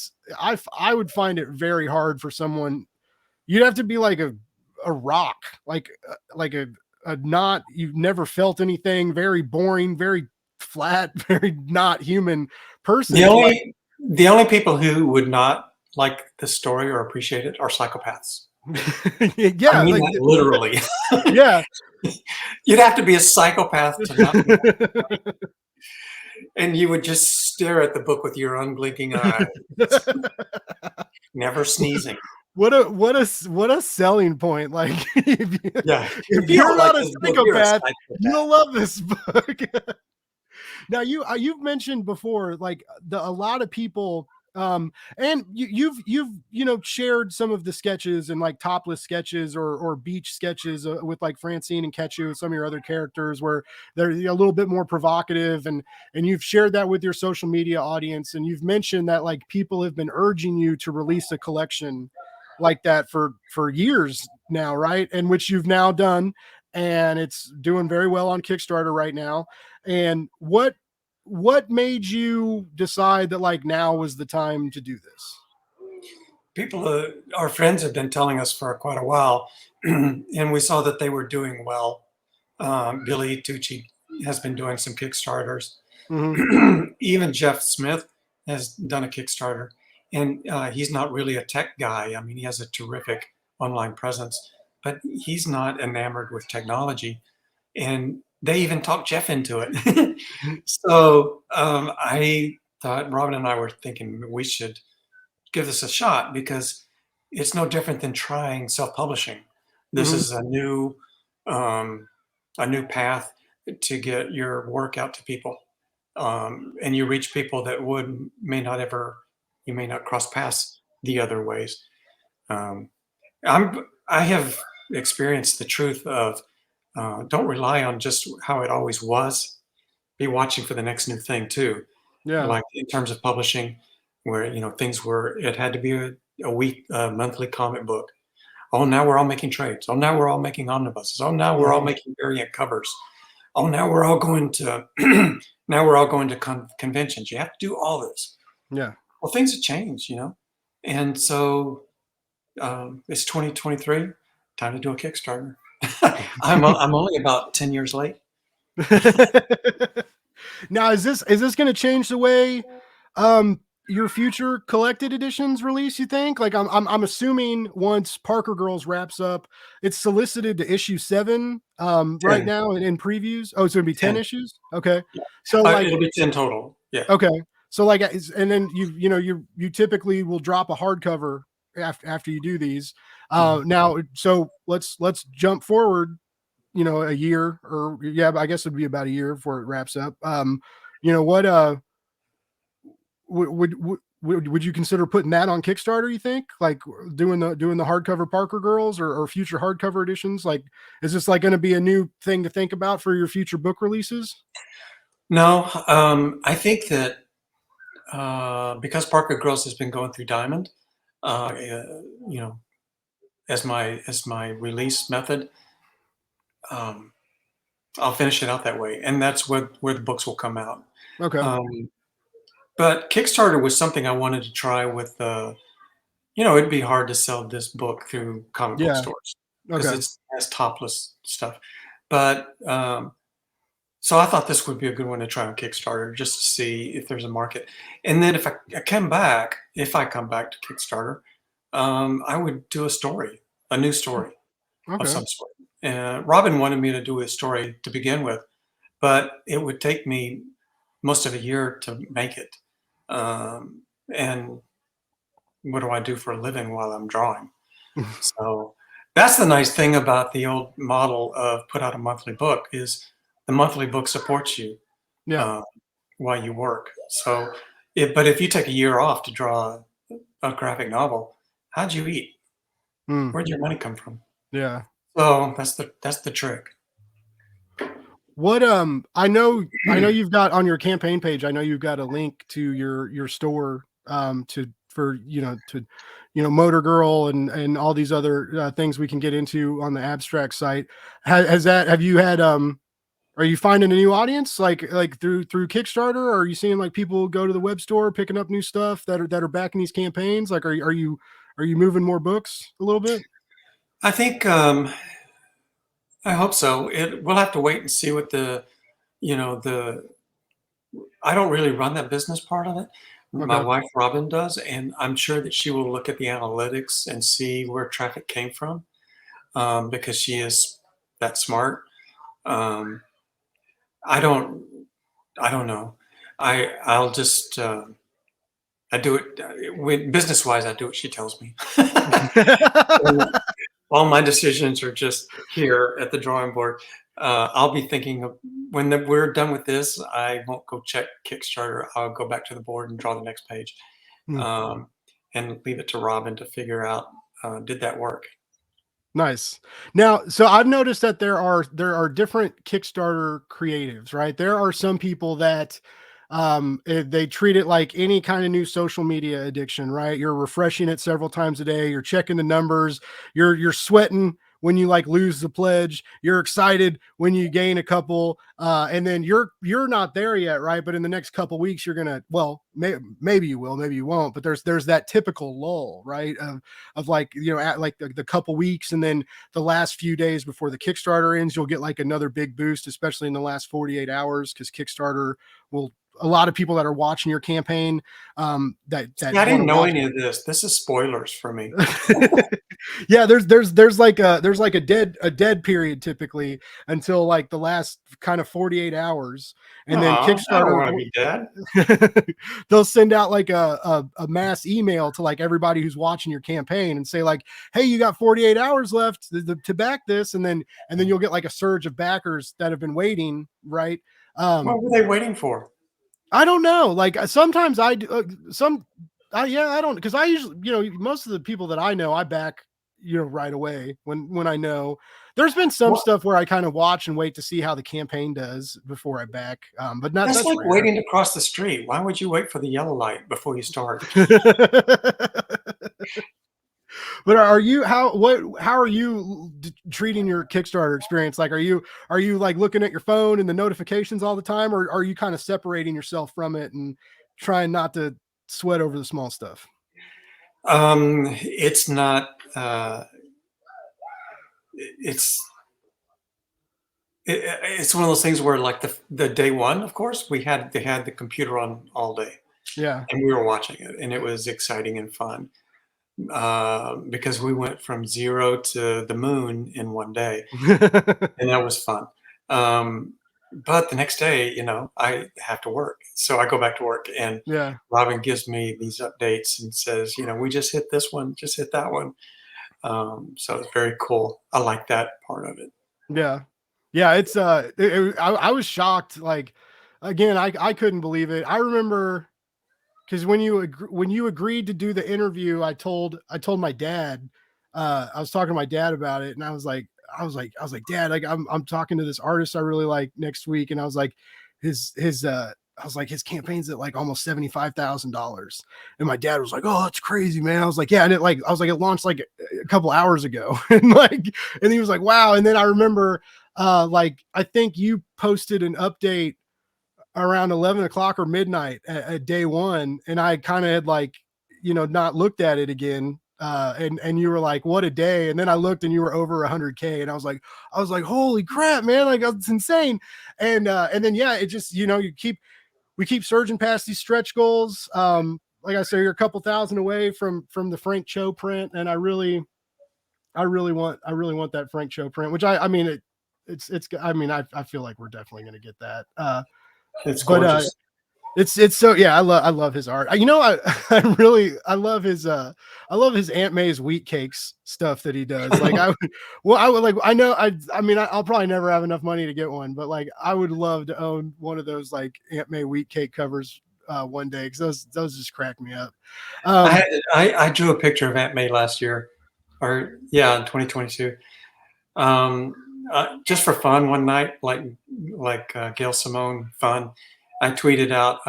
I would find it very hard for someone. You'd have to be like a rock, like a not, you've never felt anything, very boring, very flat, very not human person The to like. only people who would not like the story or appreciate it are psychopaths. I Yeah, mean like that literally. yeah. You'd have to be a psychopath to not, and you would just stare at the book with your unblinking eye, never sneezing. What a selling point. Like Yeah, if if you don't you're like not a this book, you're a psychopath, psychopath. you'll love this book. Now you've mentioned before like a lot of people, and you've you know, shared some of the sketches and like topless sketches or beach sketches with like Francine and Ketchu and some of your other characters where they're a little bit more provocative, and you've shared that with your social media audience, and you've mentioned that like people have been urging you to release a collection like that for years now, right? And which you've now done, and it's doing very well on Kickstarter right now. And what made you decide that like now was the time to do this? People, our friends have been telling us for quite a while, and we saw that they were doing well. Billy Tucci has been doing some Kickstarters. Hmm. Even Jeff Smith has done a Kickstarter, and he's not really a tech guy. I mean, he has a terrific online presence, but he's not enamored with technology. And they even talked Jeff into it. So I thought, Robin and I were thinking we should give this a shot because it's no different than trying self-publishing. This Hmm. is um, a new path to get your work out to people, and you reach people that would may not ever, you may not cross paths the other ways. Um, I have experienced the truth of don't rely on just how it always was. Be watching for the next new thing too, Yeah. like in terms of publishing, where you know things were, it had to be a week, monthly comic book. Oh, now we're all making trades. Oh, now we're all making omnibuses. Oh, now we're all Hmm. making variant covers. Oh, now we're all going to now we're all going to conventions. You have to do all this. Yeah. Well, things have changed, you know, and so it's 2023. Time to do a Kickstarter. I'm only about 10 years late. Now, is this going to change the way your future collected editions release? You think? Like, I'm assuming once Parker Girls wraps up, it's solicited to issue 7 right 10, now in previews. Oh, it's going to be 10 10. issues. Okay, Yeah. so like It'll be 10 total. Yeah. okay, so like, and then you know you typically will drop a hardcover after you do these. Mhm. Now, so let's jump forward, you know, a year, or yeah, I guess it'd be about a year before it wraps up. You know what? Would you consider putting that on Kickstarter? You think, like doing the hardcover Parker Girls, or future hardcover editions? Like, is this like going to be a new thing to think about for your future book releases? No, I think that because Parker Gross has been going through Diamond, you know, as my release method, um, I'll finish it out that way, and that's where the books will come out. Okay. Um, but Kickstarter was something I wanted to try with. You know, it'd be hard to sell this book through comic book Yeah. stores because Okay. it's has topless stuff. But so I thought this would be a good one to try on Kickstarter just to see if there's a market. And then if I come back to Kickstarter, I would do a story, a new story of Okay. some sort. Robin wanted me to do a story to begin with, but it would take me most of a year to make it. And what do I do for a living while I'm drawing? So that's the nice thing about the old model of put out a monthly book is the monthly book supports you Yeah. uh, while you work. So, but if you take a year off to draw a graphic novel, how'd you eat? Mm, Where'd your money come from? yeah. So that's the trick. What I know you've got on your campaign page, I know you've got a link to your store to for to Motor Girl and all these other things we can get into on the abstract site. Has that have you had are you finding a new audience like through Kickstarter? Or are you seeing like people go to the web store picking up new stuff that are backing these campaigns? Like are you moving more books a little bit? I think I hope so. We'll have to wait and see what the I don't really run that business part of it. My Okay. wife Robin does, and I'm sure that she will look at the analytics and see where traffic came from because she is that smart. Um, I don't. I don't know. I'll just I do it when business wise. I do what she tells me. All my decisions are just here at the drawing board. I'll be thinking of we're done with this. I won't go check Kickstarter. I'll go back to the board and draw the next page, Hmm. um, and leave it to Robin to figure out did that work. Nice. Now, so I've noticed that there are different Kickstarter creatives, right? There are some people that they treat it like any kind of new social media addiction, right? You're refreshing it several times a day, you're checking the numbers, you're sweating when you like lose the pledge, you're excited when you gain a couple and then you're not there yet, right? But in the next couple weeks you're going to maybe you will, maybe you won't, but there's that typical lull, right? Of like at like the couple weeks and then the last few days before the Kickstarter ends you'll get like another big boost, especially in the last 48 hours, because Kickstarter will a lot of people that are watching your campaign that See, I want didn't to know watch. any of this. This is spoilers for me. Yeah, there's like a dead period typically until like the last kind of 48 hours, and then Aw, I don't Kickstarter want to be dead. they'll send out like a mass email to like everybody who's watching your campaign and say like, hey, you got 48 hours left to back this, and then you'll get like a surge of backers that have been waiting, right? What um were they waiting for? I don't know. Like sometimes I do some. Yeah, I don't because I usually, most of the people that I know, I back, right away when I know. There's been some What? stuff where I kind of watch and wait to see how the campaign does before I back, but not That's that's like rare. waiting to cross the street. Why would you wait for the yellow light before you start? But are you how are you treating your Kickstarter experience? Like, are you like looking at your phone and the notifications all the time, or are you kind of separating yourself from it and trying not to sweat over the small stuff? It's not. It's it's one of those things where, like the day one, of course, they had the computer on all day, Yeah. and we were watching it, and it was exciting and fun because we went from zero to the moon in one day, and that was fun. Um, but the next day, I have to work, so I go back to work, and Yeah. Robin gives me these updates and says, we just hit this one, just hit that one. So it's very cool. I like that part of it. Yeah. Yeah, I was shocked, like, again, I couldn't believe it. I remember because when you agreed to do the interview, I told my dad, I was talking to my dad about it, and I was like, Dad, like I'm talking to this artist I really like next week, and I was like, his I was like, his campaign's at like almost $75,000, and my dad was like, oh, that's crazy, man. I was like, yeah, and I was like, it launched like a couple hours ago, and he was like, wow. And then I remember, like I think you posted an update around 11 o'clock or midnight at day one. And I kind of had like, not looked at it again. And you were like, what a day. And then I looked and you were over 100K. And I was like, holy crap, man. Like that's insane. And then, yeah, it just, we keep surging past these stretch goals. Like I say, you're a couple thousand away from the Frank Cho print. And I really want that Frank Cho print, which I mean, I mean, I feel like we're definitely going to get that. It's But gorgeous. It's so yeah, I love his art. You know, I really I love his Aunt May's wheat cakes stuff that he does. Like I would well, I would like I mean I'll probably never have enough money to get one, but like I would love to own one of those like Aunt May wheat cake covers one day because those just crack me up. I Um had I drew a picture of Aunt May last year, or yeah, in 2022. Um, just for fun one night, like Gail Simone fun. I tweeted out,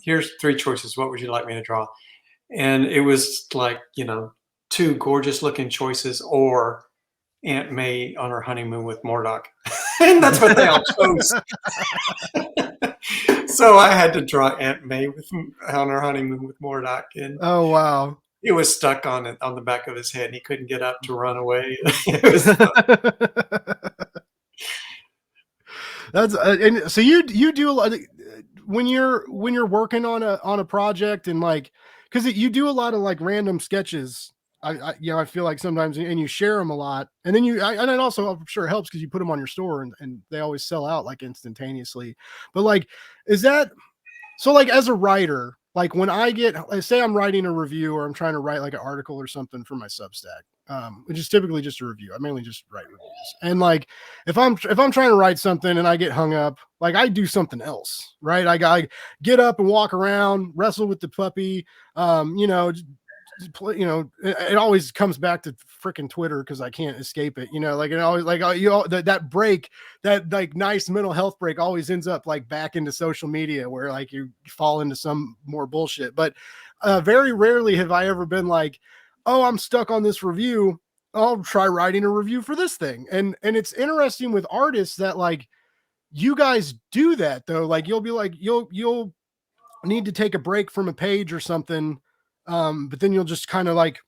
"Here's three choices. What would you like me to draw?" And it was like, two gorgeous looking choices, or Aunt May on her honeymoon with Mordok, and that's what they all chose. So I had to draw Aunt May on her honeymoon with Mordok, and oh wow. it was stuck on it on the back of his head. And he couldn't get up to run away. It was That's and so you do a lot when you're working on a project and like because you do a lot of like random sketches. You know I feel like sometimes and you share them a lot and then and it also I'm sure helps because you put them on your store and they always sell out like instantaneously. But like, is that so like as a writer, like when I get say I'm writing a review or I'm trying to write like an article or something for my Substack, which is typically just a review. I mainly just write reviews. And like if I'm trying to write something and I get hung up, like I do something else, right? I get up and walk around, wrestle with the puppy, you know, play, you know, it always comes back to freaking Twitter because I can't escape it. You know, like it always like that break, that like nice mental health break always ends up like back into social media where like you fall into some more bullshit. But very rarely have I ever been like, oh, I'm stuck on this review. I'll try writing a review for this thing. And it's interesting with artists that like you guys do that though. Like you'll be like you'll need to take a break from a page or something, but then you'll just kind of like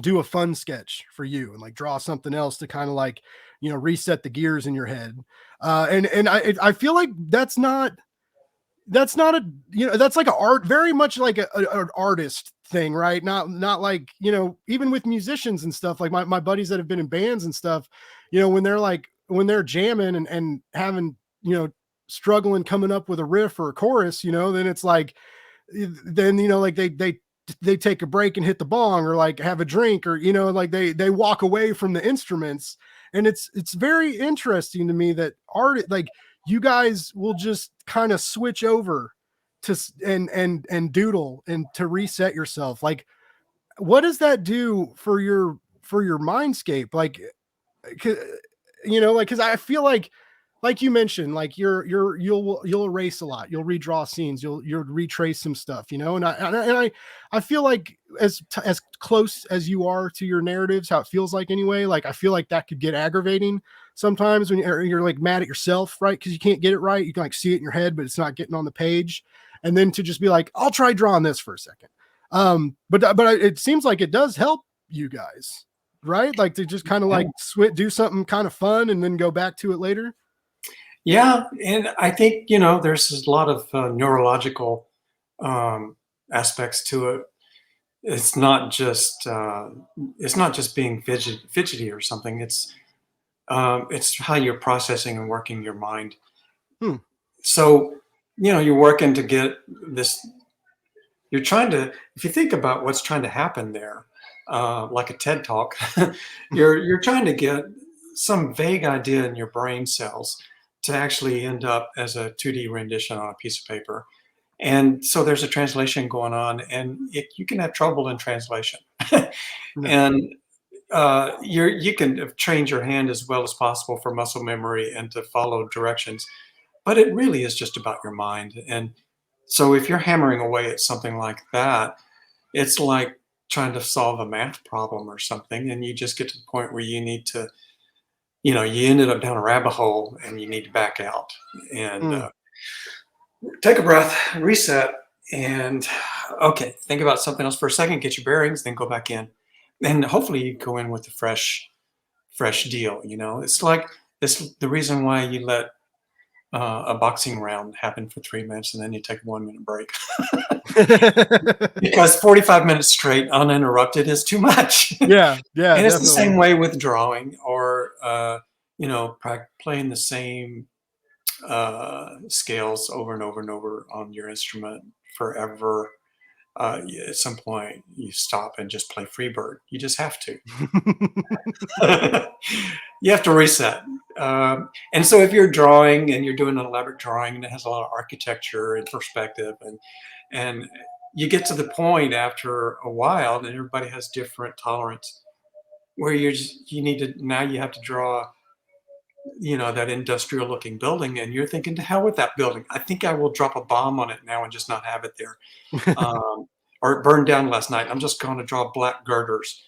do a fun sketch for you and like draw something else to kind of like reset the gears in your head. And I feel like that's not a that's like an art, very much like an artist thing, right? Not like even with musicians and stuff, like my buddies that have been in bands and stuff, when they're like when they're jamming and having struggling coming up with a riff or a chorus, then it's like then like they take a break and hit the bong or like have a drink or like they walk away from the instruments. And it's very interesting to me that art, like you guys will just kind of switch over to and doodle and to reset yourself. Like what does that do for your mindscape? Like like because I feel like you mentioned, like you'll erase a lot, you'll redraw scenes, you'll retrace some stuff, and I feel like as close as you are to your narratives, how it feels like anyway, like I feel like that could get aggravating sometimes when you're like mad at yourself, right? Because you can't get it right, you can like see it in your head, but it's not getting on the page, and then to just be like, I'll try drawing this for a second. But it seems like it does help you guys, right? Like to just kind of like do something kind of fun and then go back to it later. Yeah, and I think there's a lot of neurological aspects to it. It's not just being fidgety or something. It's how you're processing and working your mind. Hmm. So you're working to get this. You're trying to, if you think about what's trying to happen there, like a TED talk, you're trying to get some vague idea in your brain cells to actually end up as a 2D rendition on a piece of paper. And so there's a translation going on, and you can have trouble in translation. No. And you can have trained your hand as well as possible for muscle memory and to follow directions, but it really is just about your mind. And so if you're hammering away at something like that, it's like trying to solve a math problem or something, and you just get to the point where you need to, you ended up down a rabbit hole and you need to back out and Mm. take a breath, reset, and okay, think about something else for a second, get your bearings, then go back in. And hopefully you go in with a fresh deal. It's like this the reason why you let a boxing round happen for 3 minutes and then you take a 1 minute break. Because 45 minutes straight uninterrupted is too much. Yeah, yeah, And it's the same definitely. way with drawing or playing the same scales over and over and over on your instrument forever. At some point, you stop and just play Freebird. You just have to. You have to reset. And so if you're drawing and you're doing an elaborate drawing and it has a lot of architecture and perspective, and you get to the point after a while, and everybody has different tolerance, where you need to, now you have to draw, that industrial looking building, and you're thinking, to hell with that building. I think I will drop a bomb on it now and just not have it there. Or it burned down last night. I'm just going to draw black girders.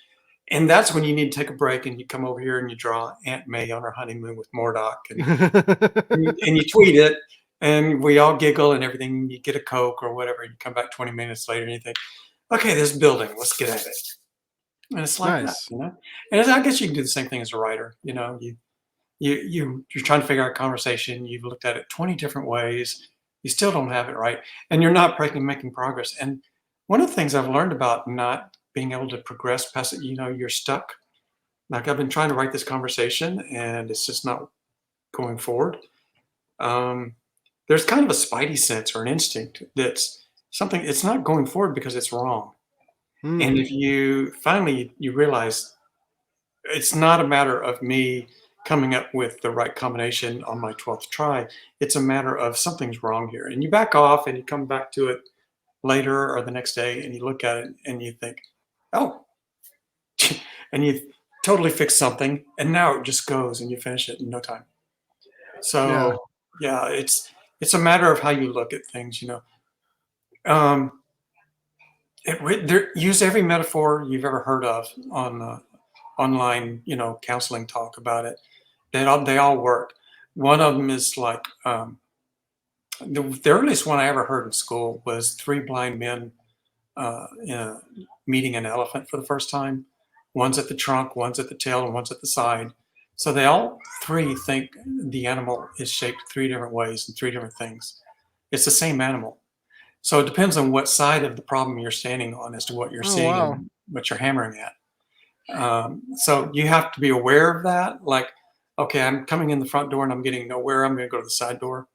And that's when you need to take a break and you come over here and you draw Aunt May on her honeymoon with Mordock, and you tweet it, and we all giggle and everything. You get a Coke or whatever. You come back 20 minutes later and you think, okay, this building, let's get at it. And it's like Nice. that. And I guess you can do the same thing as a writer. You're trying to figure out a conversation. You've looked at it 20 different ways. You still don't have it right, and you're not making progress. And one of the things I've learned about not being able to progress past it, you're stuck. Like, I've been trying to write this conversation, and it's just not going forward. There's kind of a spidey sense or an instinct that's something, it's not going forward because it's wrong. And Mm. if you finally you realize it's not a matter of me coming up with the right combination on my 12th try, it's a matter of something's wrong here. And you back off and you come back to it later or the next day and you look at it and you think, oh, and you totally fix something, and now it just goes and you finish it in no time. Yeah. So yeah, it's a matter of how you look at things. Um, use every metaphor you've ever heard of on online, counseling talk about it. They all work. One of them is like, the earliest one I ever heard in school was three blind men meeting an elephant for the first time. One's at the trunk, one's at the tail, and one's at the side. So they all three think the animal is shaped three different ways and three different things. It's the same animal. So it depends on what side of the problem you're standing on as to what you're Oh seeing wow. and what you're hammering at. So you have to be aware of that. Like, okay, I'm coming in the front door and I'm getting nowhere. I'm going to go to the side door,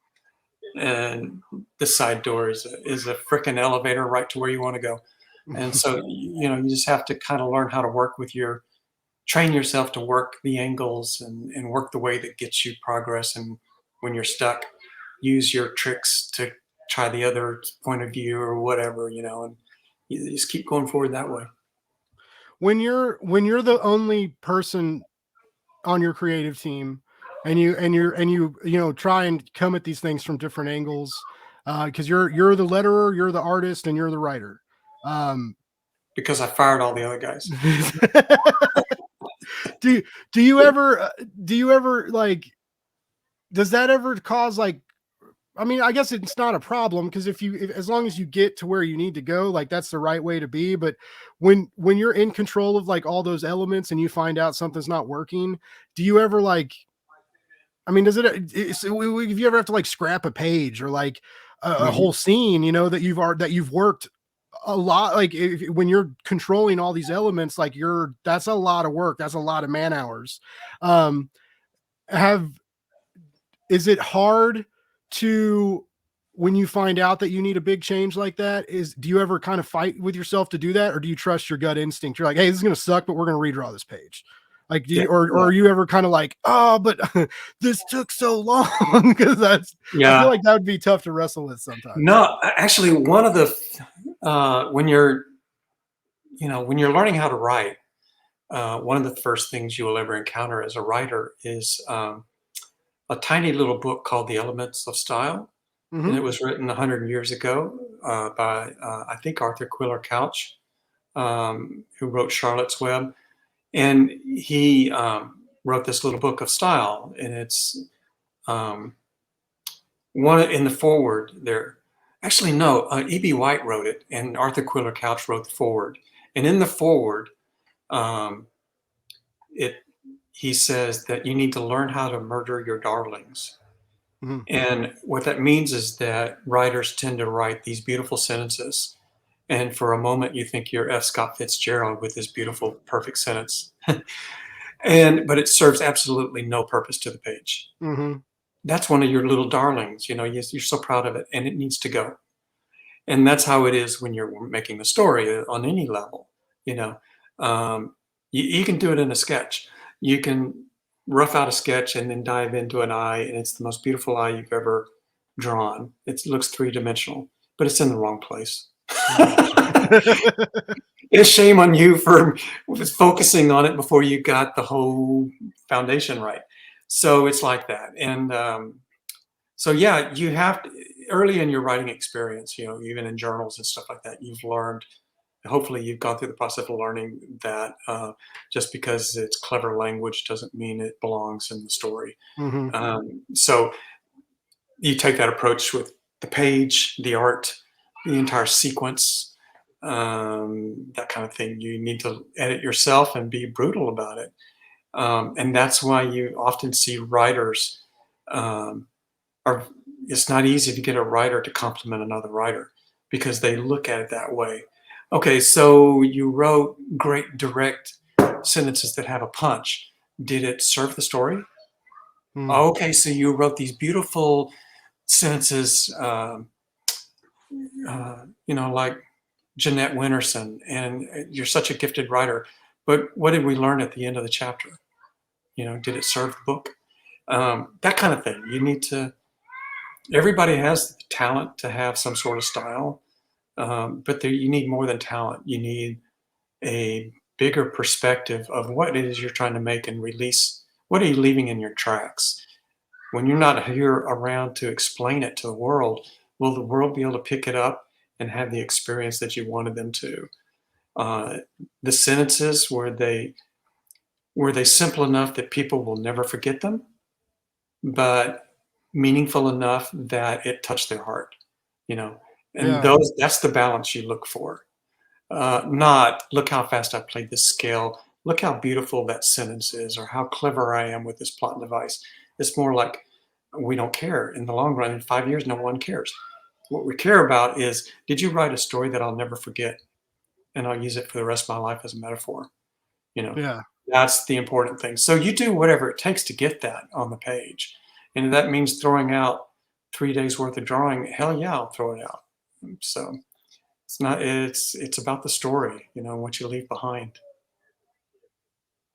and the side door is a freaking elevator right to where you want to go. And so, you just have to kind of learn how to train yourself to work the angles and work the way that gets you progress. And when you're stuck, use your tricks to try the other point of view or whatever, and you just keep going forward that way. When you're the only person on your creative team, and you try and come at these things from different angles, because you're the letterer, you're the artist, and you're the writer. um Because I fired all the other guys. do do you ever like, does that ever cause like, I mean, I guess it's not a problem, because as long as you get to where you need to go, like that's the right way to be. But when you're in control of like all those elements and you find out something's not working, do you ever like, I mean, if you ever have to like scrap a page or like a Mhm. whole scene, that you've worked a lot, like when you're controlling all these elements, like that's a lot of work. That's a lot of man hours. Um, have Is it hard to, when you find out that you need a big change like that, do you ever kind of fight with yourself to do that, or do you trust your gut instinct? You're like, hey, this is gonna suck, but we're gonna redraw this page. Like, Yeah, or yeah, are you ever kind of like, oh, but this took so long? Because I feel yeah. like that would be tough to wrestle with sometimes. No, actually, one of the when you're learning how to write, one of the first things you will ever encounter as a writer is a tiny little book called The Elements of Style, and Hmm. it was written 100 years ago by I think Arthur Quiller Couch, who wrote Charlotte's Web, and he wrote this little book of style, and it's um, one in the forward there. Actually, no, E.B. White wrote it, and Arthur Quiller Couch wrote the forward. And in the forward, um, it he says that you need to learn how to murder your darlings. Hmm. And what that means is that writers tend to write these beautiful sentences, and for a moment you think you're F. Scott Fitzgerald with this beautiful, perfect sentence, but it serves absolutely no purpose to the page. Hmm. that's one of your little darlings, you know, you're so proud of it and it needs to go. And that's how it is when you're making a story on any level, you know. You can do it in a sketch. You can rough out a sketch and then dive into an eye, and it's the most beautiful eye you've ever drawn. It looks three-dimensional, but it's in the wrong place. Mm. It's shame on you for focusing on it before you got the whole foundation right. So it's like that. And so yeah, you have to, early in your writing experience, you know, even in journals and stuff like that, you've learned, hopefully you've gone through the process of learning that just because it's clever language doesn't mean it belongs in the story. Hmm. So you take that approach with the page, the art, the entire sequence, that kind of thing. You need to edit yourself and be brutal about it. And that's why you often see writers um, are, it's not easy to get a writer to compliment another writer because they look at it that way. Okay, so you wrote great direct sentences that have a punch. Did it serve the story? Mm. Okay, so you wrote these beautiful sentences, you know, like Jeanette Winterson, and you're such a gifted writer. But what did we learn at the end of the chapter? You know, did it serve the book? That kind of thing. You need to, everybody has the talent to have some sort of style, but there, you need more than talent. You need a bigger perspective of what it is you're trying to make and release. What are you leaving in your tracks? When you're not here around to explain it to the world, will the world be able to pick it up and have the experience that you wanted them to? Uh, the sentences, were they simple enough that people will never forget them, but meaningful enough that it touched their heart, you know? And Yeah. those, that's the balance you look for. Not look how fast I played this scale, look how beautiful that sentence is, or how clever I am with this plot device. It's more like we don't care in the long run. In 5 years, no one cares. What we care about is, did you write a story that I'll never forget, and I'll use it for the rest of my life as a metaphor? You know, Yeah. that's the important thing. So you do whatever it takes to get that on the page, and if that means throwing out 3 days worth of drawing, hell yeah, I'll throw it out. So it's not, it's about the story, you know, what you leave behind.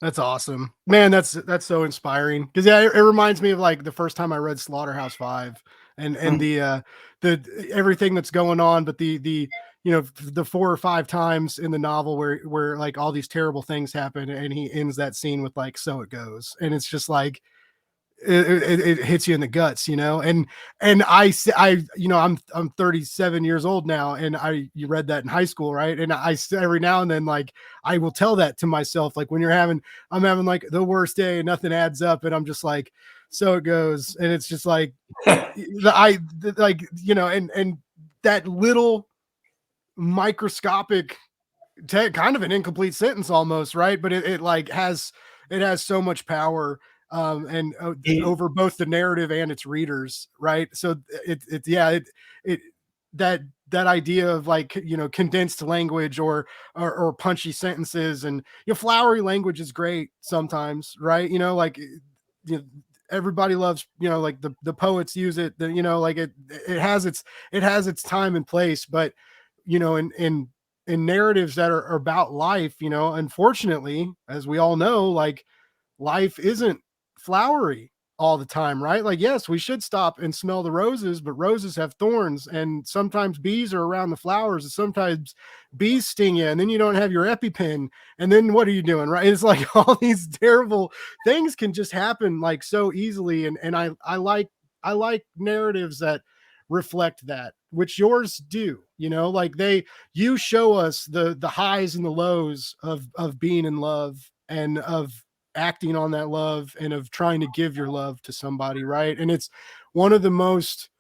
That's awesome, man. That's so inspiring. Because yeah, it reminds me of like the first time I read Slaughterhouse-Five, and Mm. the everything that's going on, but the you know the 4 or 5 times in the novel where like all these terrible things happen, and he ends that scene with like "so it goes," and it's just like it hits you in the guts, you know. And you know, I'm 37 years old now, and you read that in high school, right? And every now and then, like, I will tell that to myself, like when I'm having like the worst day and nothing adds up, and I'm just like, so it goes. And it's just like like, you know, and that little microscopic kind of an incomplete sentence almost, right? But it like it has so much power, and He, over both the narrative and its readers, right? So yeah, it that that idea of like, you know, condensed language or punchy sentences, and you know, flowery language is great sometimes, right? You know, like, you know, everybody loves, you know, like the poets use it, you know, like it has its time and place. But you know, in narratives that are about life, you know, unfortunately, as we all know, like life isn't flowery all the time, right? Like, yes, we should stop and smell the roses, but roses have thorns, and sometimes bees are around the flowers, and sometimes bees sting you, and then you don't have your EpiPen, and then what are you doing, right? It's like all these terrible things can just happen like so easily, and I like narratives that reflect that, which yours do, you know, like you show us the highs and the lows of being in love, and of acting on that love, and of trying to give your love to somebody, right? And it's one of the most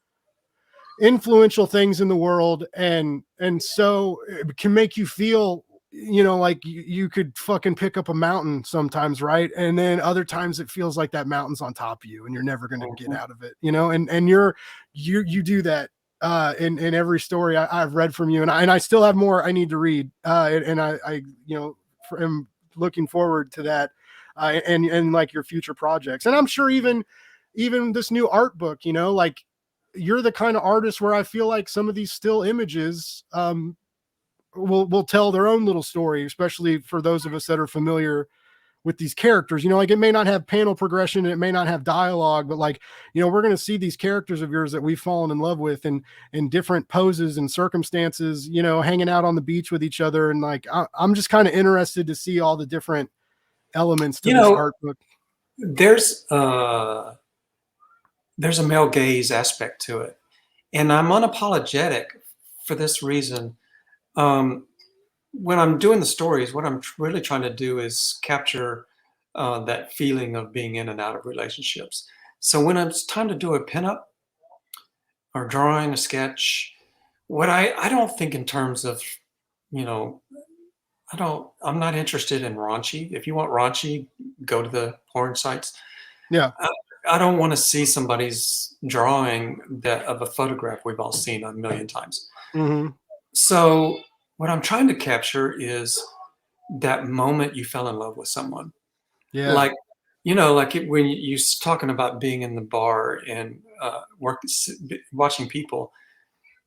influential things in the world, and so it can make you feel, you know, like you could fucking pick up a mountain sometimes, right? And then other times it feels like that mountain's on top of you and you're never going to get mhm. out of it, you know. And you do that in every story I've read from you, and I still have more I need to read, and I you know, am looking forward to that, and like your future projects. And I'm sure even even this new art book, like you're the kind of artist where I feel like some of these still images will tell their own little story, especially for those of us that are familiar with these characters. Like it may not have panel progression and it may not have dialogue, but like, we're going to see these characters of yours that we've fallen in love with and in different poses and circumstances, hanging out on the beach with each other. And like, I'm just kind of interested to see all the different elements to this art book. There's a male gaze aspect to it, and I'm unapologetic for this reason. When I'm doing the stories, what I'm really trying to do is capture that feeling of being in and out of relationships. So when it's time to do a pinup or drawing a sketch, I don't think in terms of, you know, I'm not interested in raunchy. If you want raunchy, go to the porn sites. Yeah. I don't want to see somebody's drawing of a photograph we've all seen a million times. Mm-hmm. So what I'm trying to capture is that moment you fell in love with someone. Yeah. Like, when you're talking about being in the bar and watching people,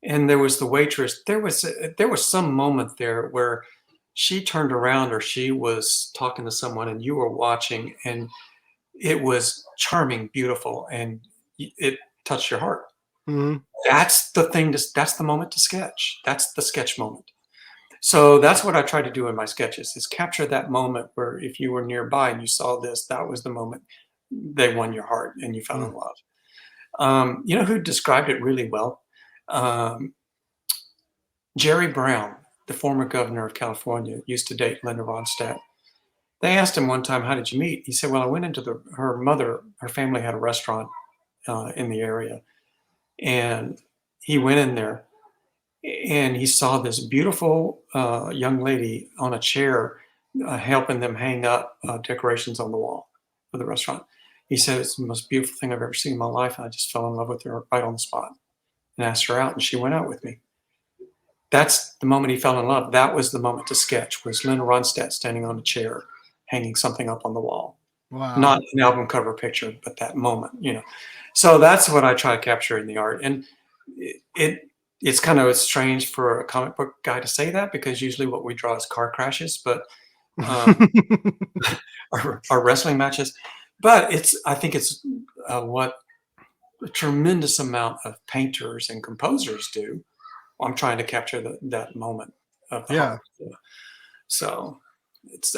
and there was the waitress. There was some moment there where she turned around or she was talking to someone and you were watching, and it was charming, beautiful, and it touched your heart. Mm-hmm. That's the thing. That's the moment to sketch. That's the sketch moment. So that's what I try to do in my sketches, is capture that moment where if you were nearby and you saw this, that was the moment they won your heart and you fell in love. You know who described it really well? Jerry Brown, the former governor of California, used to date Linda Ronstadt. They asked him one time, "How did you meet?" He said, "Well, I went into her family had a restaurant in the area, and he went in there and he saw this beautiful young lady on a chair helping them hang up decorations on the wall for the restaurant. He said, it's the most beautiful thing I've ever seen in my life. And I just fell in love with her right on the spot and asked her out, and she went out with me." That's the moment he fell in love. That was the moment to sketch, was Linda Ronstadt standing on a chair, hanging something up on the wall. Wow. Not an album cover picture, but that moment, So that's what I try to capture in the art. And it's kind of strange for a comic book guy to say that, because usually what we draw is car crashes, but or wrestling matches. But I think it's what a tremendous amount of painters and composers do. I'm trying to capture that moment of the heart. So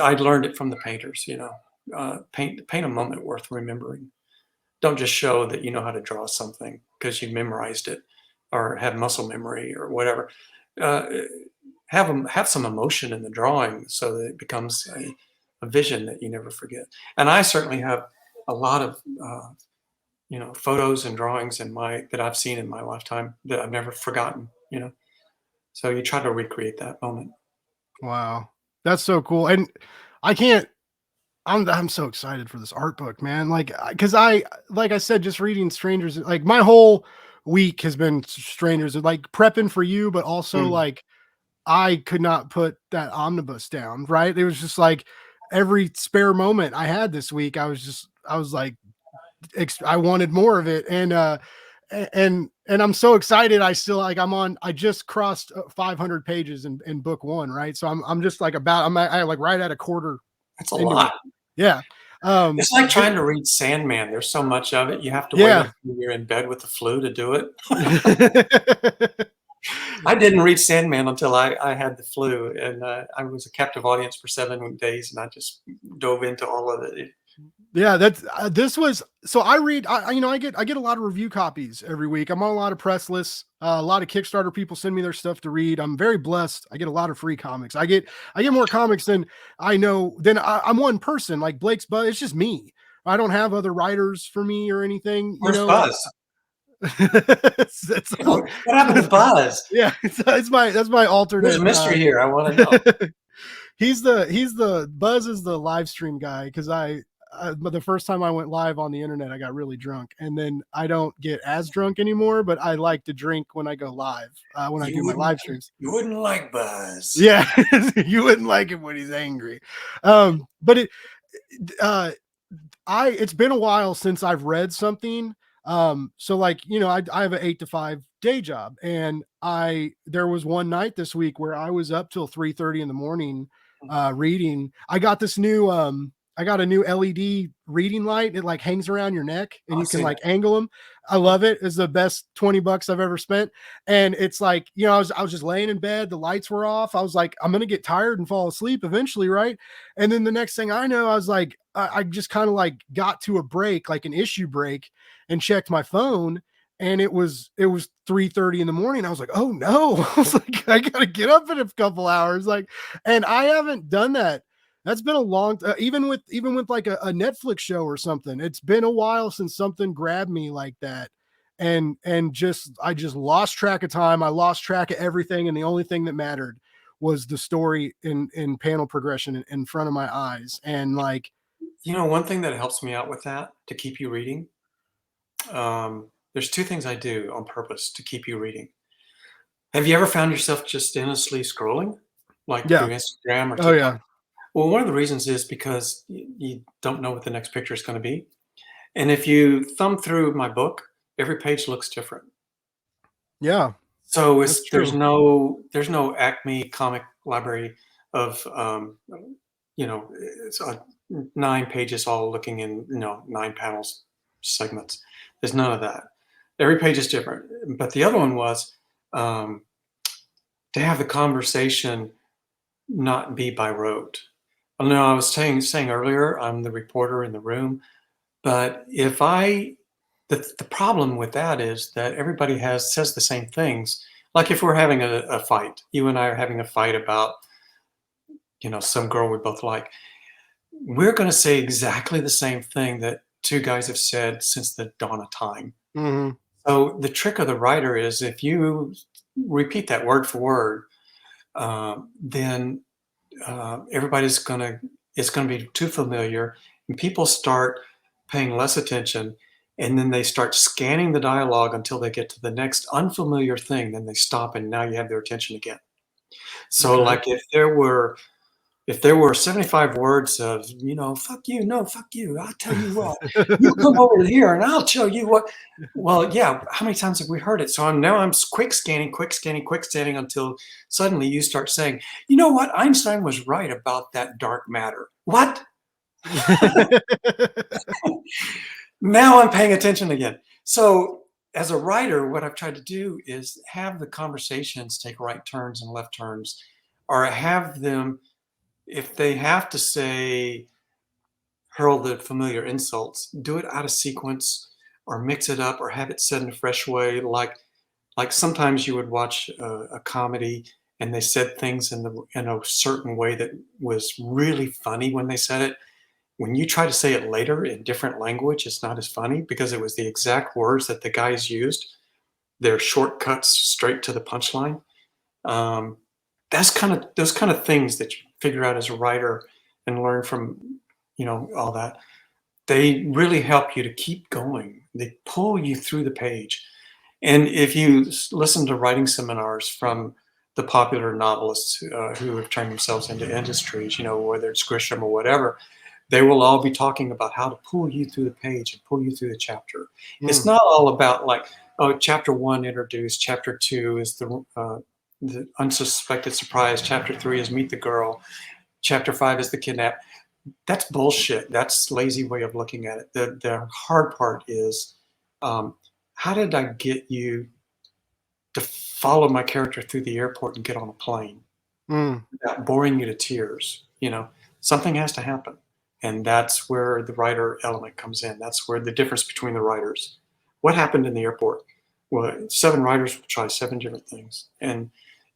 I learned it from the painters. Paint a moment worth remembering. Don't just show that you know how to draw something because you memorized it or have muscle memory or whatever. Have some emotion in the drawing so that it becomes a vision that you never forget. And I certainly have a lot of photos and drawings that I've seen in my lifetime that I've never forgotten. So you try to recreate that moment. Wow, that's so cool. And I'm so excited for this art book, man. Like I said, just reading Strangers, like my whole week has been Strangers, like prepping for you, but also like I could not put that omnibus down. Right. It was just like every spare moment I had this week, I was like, I wanted more of it. And I'm so excited. I just crossed 500 pages in book one. Right. So I'm just like I like right at a quarter. That's a lot. Yeah. It's like trying to read Sandman. There's so much of it. You have to wait until you're in bed with the flu to do it. I didn't read Sandman until I had the flu, and I was a captive audience for 7 days, and I just dove into all of it. Yeah, I get a lot of review copies every week. I'm on a lot of press lists. A lot of Kickstarter people send me their stuff to read. I'm very blessed. I get a lot of free comics. I get more comics than I know. I'm one person, like Blake's Buzz. It's just me. I don't have other writers for me or anything. Where's Buzz? What happened to Buzz? Yeah, that's my alternate. There's a mystery here. I want to know. He's the Buzz is the live stream guy, because but the first time I went live on the internet, I got really drunk, and then I don't get as drunk anymore, but I like to drink when I go live, when I do my live streams. You wouldn't like Buzz. Yeah. You wouldn't like him when he's angry. But It's been a while since I've read something. So like, you know, I have an 8 to 5 day job, and there was one night this week where I was up till 3:30 in the morning reading. I got a new LED reading light. It like hangs around your neck and you I've can seen like it. angle them. I love it. It's the best 20 bucks I've ever spent. And it's like, you know, I was just laying in bed, the lights were off. I was like, I'm gonna get tired and fall asleep eventually, right? And then the next thing I know, I was like, I just kind of like got to a break, like an issue break, and checked my phone, and it was 3:30 in the morning. I was like, oh no. I was like, I gotta get up in a couple hours. Like, and I haven't done that. That's been a long even with like a Netflix show or something. It's been a while since something grabbed me like that. And just I just lost track of time. I lost track of everything, and the only thing that mattered was the story in panel progression in front of my eyes. And like, You know, one thing that helps me out with that to keep you reading, there's two things I do on purpose to keep you reading. Have you ever found yourself just endlessly scrolling, like yeah. through Instagram or Oh TikTok? yeah. Well, one of the reasons is because you don't know what the next picture is going to be. And if you thumb through my book, every page looks different. Yeah. So That's it's true. there's no Acme comic library of it's 9 pages all looking in 9 panels segments. There's none of that. Every page is different. But the other one was um, to have the conversation not be by rote. I know I was saying earlier, I'm the reporter in the room, but if I the problem with that is that everybody has says the same things. Like if we're having a fight, you and I are having a fight about, some girl we both like, we're going to say exactly the same thing that two guys have said since the dawn of time. Hmm. So the trick of the writer is if you repeat that word for word, then everybody's gonna it's gonna be too familiar, and people start paying less attention, and then they start scanning the dialogue until they get to the next unfamiliar thing. Then they stop, and now you have their attention again. So, Okay. like if there were 75 words of fuck you, no, fuck you, I'll tell you what, you come over here, and I'll tell you what. Well, yeah, how many times have we heard it? So I'm quick scanning, quick scanning, quick scanning until suddenly you start saying, you know what, Einstein was right about that dark matter. What? Now I'm paying attention again. So as a writer, what I've tried to do is have the conversations take right turns and left turns, or have them, if they have to say hurl the familiar insults, do it out of sequence or mix it up or have it said in a fresh way. Like sometimes you would watch a comedy and they said things in a certain way that was really funny when they said it. When you try to say it later in different language, it's not as funny because it was the exact words that the guys used. They're shortcuts straight to the punchline. Um, that's kind of those kind of things that you figure out as a writer and learn from all that. They really help you to keep going. They pull you through the page. And if you listen to writing seminars from the popular novelists who have turned themselves into industries, whether it's Grisham or whatever, they will all be talking about how to pull you through the page and pull you through the chapter. It's Mm. not all about like, oh, chapter one introduced, chapter two is the unsuspected surprise, chapter three is meet the girl, chapter five is the kidnap. That's bullshit. That's lazy way of looking at it. The hard part is, um, how did I get you to follow my character through the airport and get on a plane Mm. without boring you to tears? Something has to happen, and that's where the writer element comes in. That's where the difference between the writers. What happened in the airport? Well, 7 writers will try 7 different things, and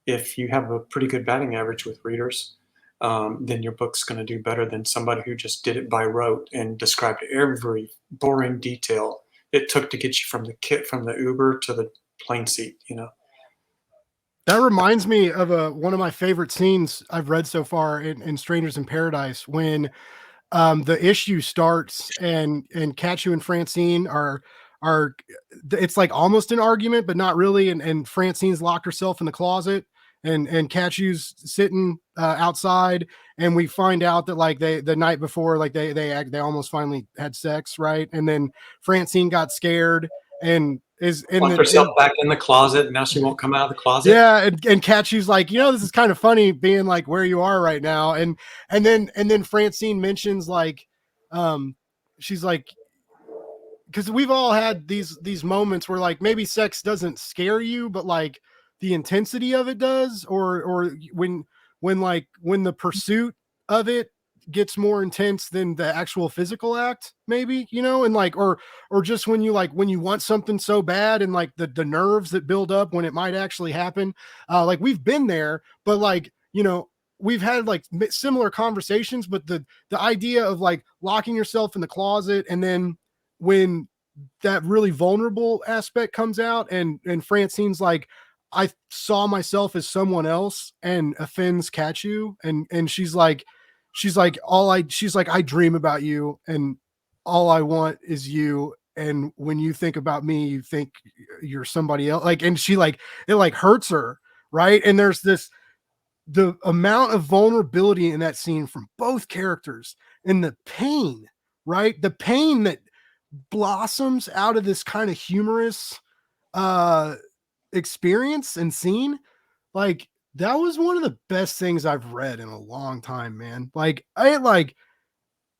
if you have a pretty good batting average with readers, then your book's going to do better than somebody who just did it by rote and described every boring detail it took to get you from the kit from the Uber to the plane seat. That reminds me of one of my favorite scenes I've read so far in Strangers in Paradise, when the issue starts and Katchu and Francine are it's like almost an argument, but not really. And Francine's locked herself in the closet, and Catchew's sitting outside, and we find out that like the night before, like they almost finally had sex, right? And then Francine got scared and is in Locked the herself back in the closet, and now she won't come out of the closet. yeah, and Catchew's like, this is kind of funny being like where you are right now, and then Francine mentions like, she's like, because we've all had these moments where like maybe sex doesn't scare you, but like the intensity of it does, or when the pursuit of it gets more intense than the actual physical act, maybe, and like, or just when you want something so bad, and like the nerves that build up when it might actually happen. Like we've been there, but like, we've had like similar conversations, but the idea of like locking yourself in the closet, and then when that really vulnerable aspect comes out, and Francine's like, I saw myself as someone else, and offends Catchew, and she's like, I dream about you, and all I want is you, and when you think about me, you think you're somebody else, like, and she like, it like hurts her, right? And there's the amount of vulnerability in that scene from both characters, and the pain, right? The pain that blossoms out of this kind of humorous experience and scene. Like, that was one of the best things I've read in a long time, man. Like,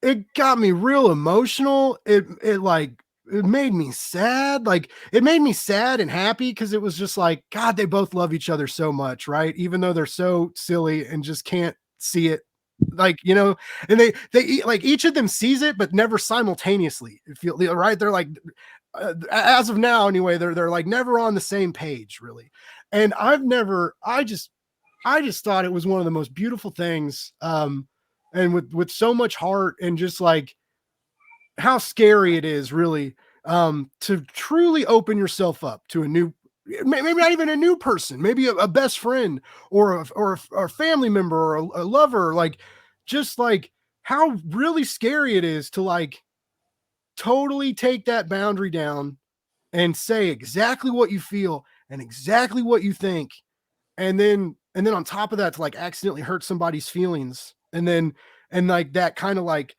it got me real emotional. It made me sad. Like, it made me sad and happy, because it was just like, God, they both love each other so much, right? Even though they're so silly and just can't see it. Like, and they like, each of them sees it, but never simultaneously. Feel right. They're like, as of now anyway, they're like never on the same page, really. And I just thought it was one of the most beautiful things. And with so much heart, and just like how scary it is, really, to truly open yourself up to a new, maybe not even a new person, maybe a best friend, or a family member, or a lover, like, just like how really scary it is to like totally take that boundary down and say exactly what you feel and exactly what you think, and then on top of that, to like accidentally hurt somebody's feelings, and like that kind of like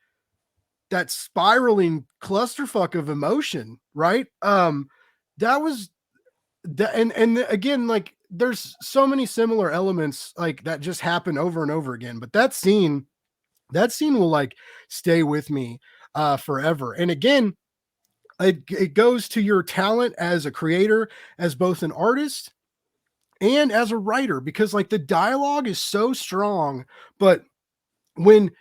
that spiraling clusterfuck of emotion, right? That was that, and again, like, there's so many similar elements like that just happen over and over again, but that scene will like stay with me forever. And again, it goes to your talent as a creator, as both an artist and as a writer, because like the dialogue is so strong, but when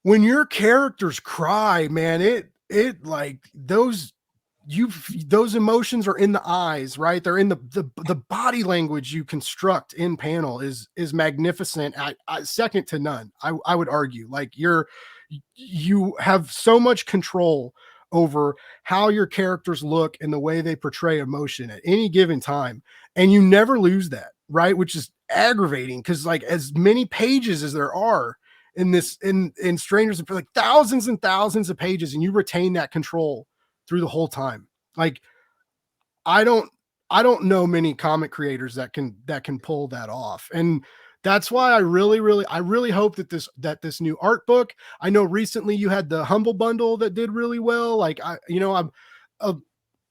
your characters cry, man, it like those emotions are in the eyes, right? They're in the body language you construct in panel is magnificent. I second to none. I would argue, like, you have so much control over how your characters look and the way they portray emotion at any given time, and you never lose that, right? Which is aggravating, because like as many pages as there are in this in Strangers, for like thousands and thousands of pages, and you retain that control through the whole time. Like, I don't I don't know many comic creators that can pull that off. And that's why I really hope that this new art book. I know recently you had the Humble Bundle that did really well. Like, uh,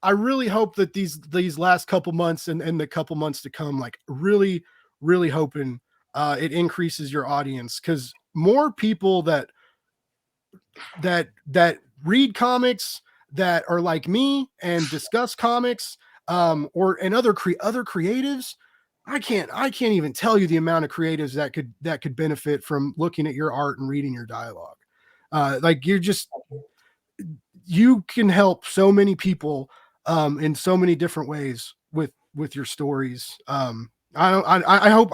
I really hope that these last couple months, and the couple months to come, like, really hoping it increases your audience, because more people that read comics, that are like me and discuss comics, or and other creatives. I can't even tell you the amount of creatives that could benefit from looking at your art and reading your dialogue. Like, you can help so many people in so many different ways with your stories. I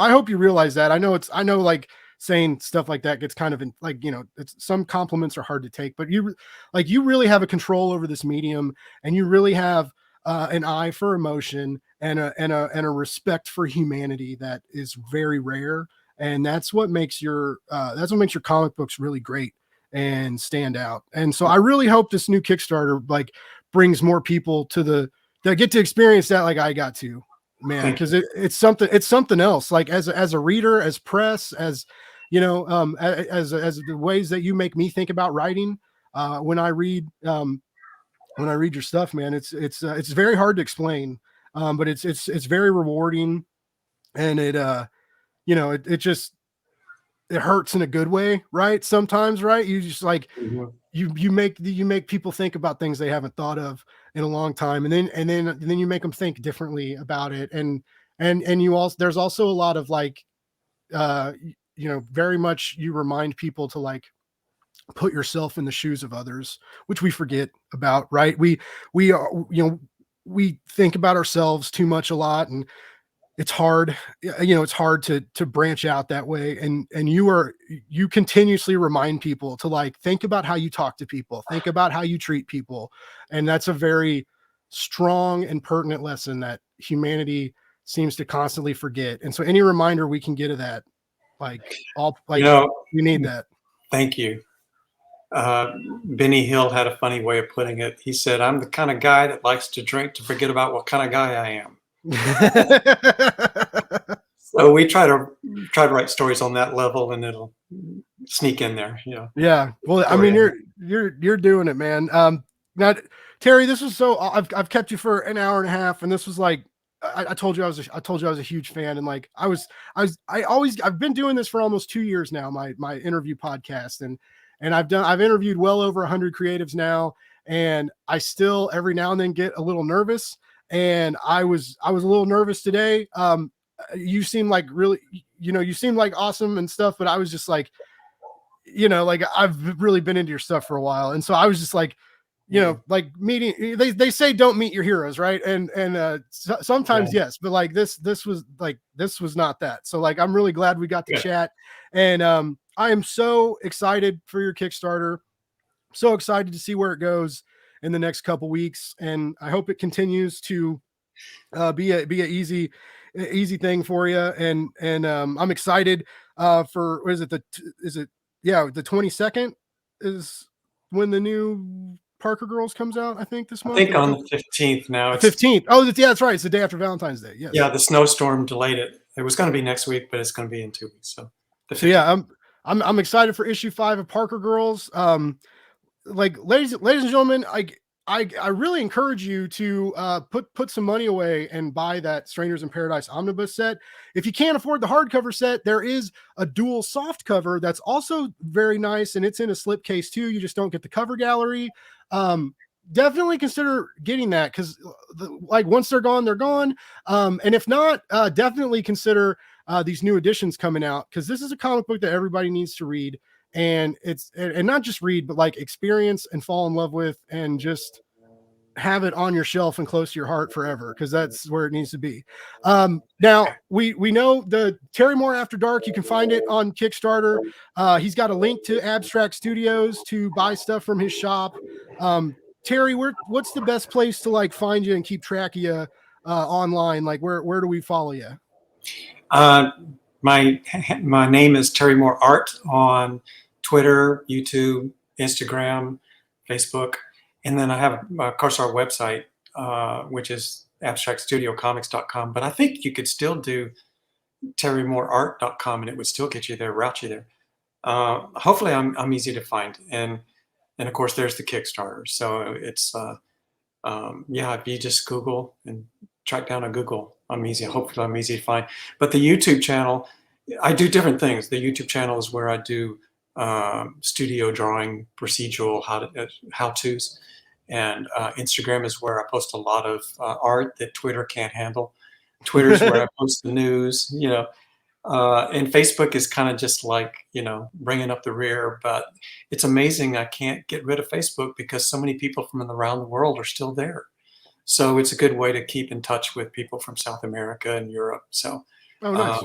hope you realize that. I know like saying stuff like that gets kind of like, it's, some compliments are hard to take, but you really have a control over this medium, and you really have an eye for emotion, and a respect for humanity that is very rare. And that's what makes your comic books really great and stand out. And so I really hope this new Kickstarter like brings more people that get to experience that, like I got to. man, Thank because you. it's something else. Like as a reader, as press, as as the ways that you make me think about writing. When I read your stuff, man, it's very hard to explain, but it's very rewarding, and it just it hurts in a good way, right? Sometimes, right? You just like Mhm. you make people think about things they haven't thought of in a long time, and then you make them think differently about it, and you also there's also a lot of like very much you remind people to like put yourself in the shoes of others, which we forget about, right? We are, we think about ourselves too much a lot, and it's hard, it's hard to branch out that way. And you continuously remind people to like think about how you talk to people, think about how you treat people. And that's a very strong and pertinent lesson that humanity seems to constantly forget. And so any reminder we can get of that, all You like know, we need that. thank you. Uh, Benny Hill had a funny way of putting it. He said, "I'm the kind of guy that likes to drink to forget about what kind of guy I am." So we try to write stories on that level, and it'll sneak in there. Yeah. Well, I Story. mean, you're doing it, man. Now, Terry, this was so I've kept you for an hour and a half, and this was like I told you I told you I was a huge fan, and like I've been doing this for almost 2 years now, my interview podcast, and I've interviewed well over 100 creatives now, and I still every now and then get a little nervous, and I was a little nervous today. You seem like really, you seem like awesome and stuff, but I was just like, like I've really been into your stuff for a while. And so I was just like, Mhm. like meeting, they say don't meet your heroes. Right. And Yeah, sometimes yes, but like this was not that. So like, I'm really glad we got to good. chat. And I am so excited for your Kickstarter. So excited to see where it goes in the next couple weeks. And I hope it continues to be a easy thing for you. And I'm excited for what is it is it yeah, the 22nd is when the new Parker Girls comes out, I think this I month. think Did I on think the 15th now. the It's 15th? Oh, yeah, that's right. It's the day after Valentine's Day. Yes. Yeah, the snowstorm delayed it. It was going to be next week, but it's going to be in 2 weeks. So the So yeah, 15th. I'm excited for issue 5 of Parker Girls. Like ladies and gentlemen, I really encourage you to put some money away and buy that Strangers in Paradise omnibus set. If you can't afford the hardcover set, there is a dual soft cover that's also very nice, and it's in a slipcase too. You just don't get the cover gallery. Um, Definitely consider getting that, because like once they're gone, they're gone. And if not, definitely consider these new editions coming out, because this is a comic book that everybody needs to read, and it's and not just read, but like experience and fall in love with, and just have it on your shelf and close to your heart forever, because that's where it needs to be. Now we know the Terry Moore After Dark. You can find it on Kickstarter. He's got a link to Abstract Studios to buy stuff from his shop. Terry, what's the best place to like find you and keep track of you online? Like where do we follow you? Uh, my my name is Terry Moore Art on Twitter, YouTube, Instagram, Facebook, and then I have, of course, our website, which is abstractstudiocomics.com. But I think you could still do terrymoreart.com, and it would still get you there, route you there. Hopefully, I'm easy to find, and of course, there's the Kickstarter. So it's yeah, if you just Google and track down on Google, I'm easy. Hopefully, I'm easy to find. But the YouTube channel, I do different things. The YouTube channel is where I do studio drawing, procedural how tos, and Instagram is where I post a lot of art that Twitter can't handle. Twitter's where I post the news. And Facebook is kind of just like, bringing up the rear. But it's amazing I can't get rid of Facebook because so many people from around the world are still there. So it's a good way to keep in touch with people from South America and Europe. So Oh, uh, nice.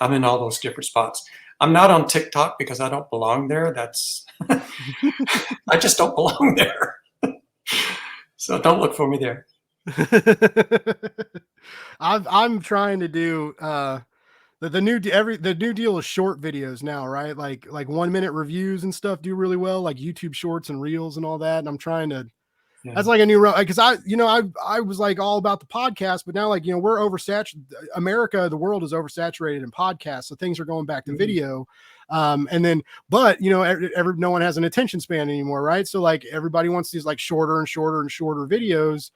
I'm in all those different spots. I'm not on TikTok because I don't belong there. That's I just don't belong there. So don't look for me there. I'm trying to do the new deal is short videos now, right? Like 1 minute reviews and stuff do really well, like YouTube shorts and reels and all that. And I'm trying to Yeah. That's like a new road, because I was like all about the podcast, but now, like, we're oversaturated. America, the world is oversaturated in podcasts, so things are going back to Mhm. video. And then, but no one has an attention span anymore, right? So like everybody wants these like shorter and shorter and shorter videos,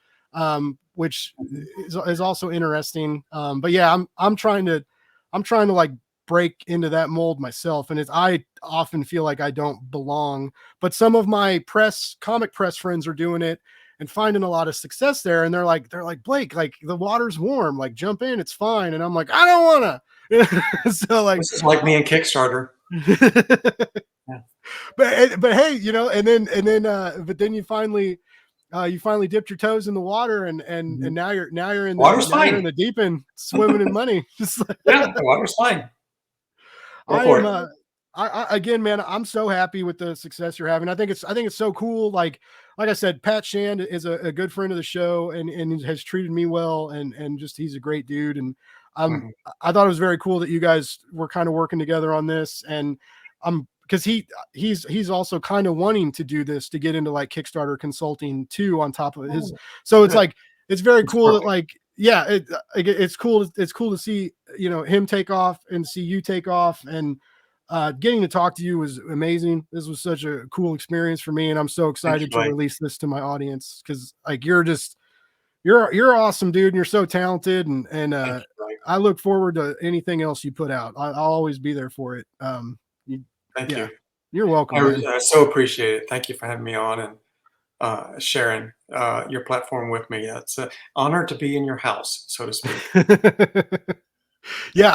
which Mhm. is also interesting. But yeah, I'm trying to like break into that mold myself, and I often feel like I don't belong, but some of my comic press friends are doing it and finding a lot of success there, and they're like, Blake, like, the water's warm, like, jump in, it's fine. And I'm like, I don't want to. So like, This is like me and Kickstarter. Yeah. but hey, but then you finally dipped your toes in the water, and Mhm. Water's now you're in fine. the deep end, swimming in money. Just like, Yeah, the water's fine. Go I for am it. again, man, I'm so happy with the success you're having. I think it's so cool. Like I said, Pat Shand is a good friend of the show, and has treated me well, and just, he's a great dude. And um Mhm. I thought it was very cool that you guys were kind of working together on this. And because he's also kind of wanting to do this to get into like Kickstarter consulting too, on top of his. Oh, So it's good. like, it's very It's cool that, perfect. like, yeah, it's cool. It's cool to see, him take off, and see you take off. And getting to talk to you was amazing. This was such a cool experience for me, and I'm so Thank you, excited to Blake. release this to my audience, because like, you're awesome, dude, and you're so talented. And Thank you, Blake. I look forward to anything else you put out. I'll always be there for it. You, Thank yeah, you. you're welcome, man. I so appreciate it. Thank you for having me on and sharing your platform with me. It's an honor to be in your house, so to speak. Yeah,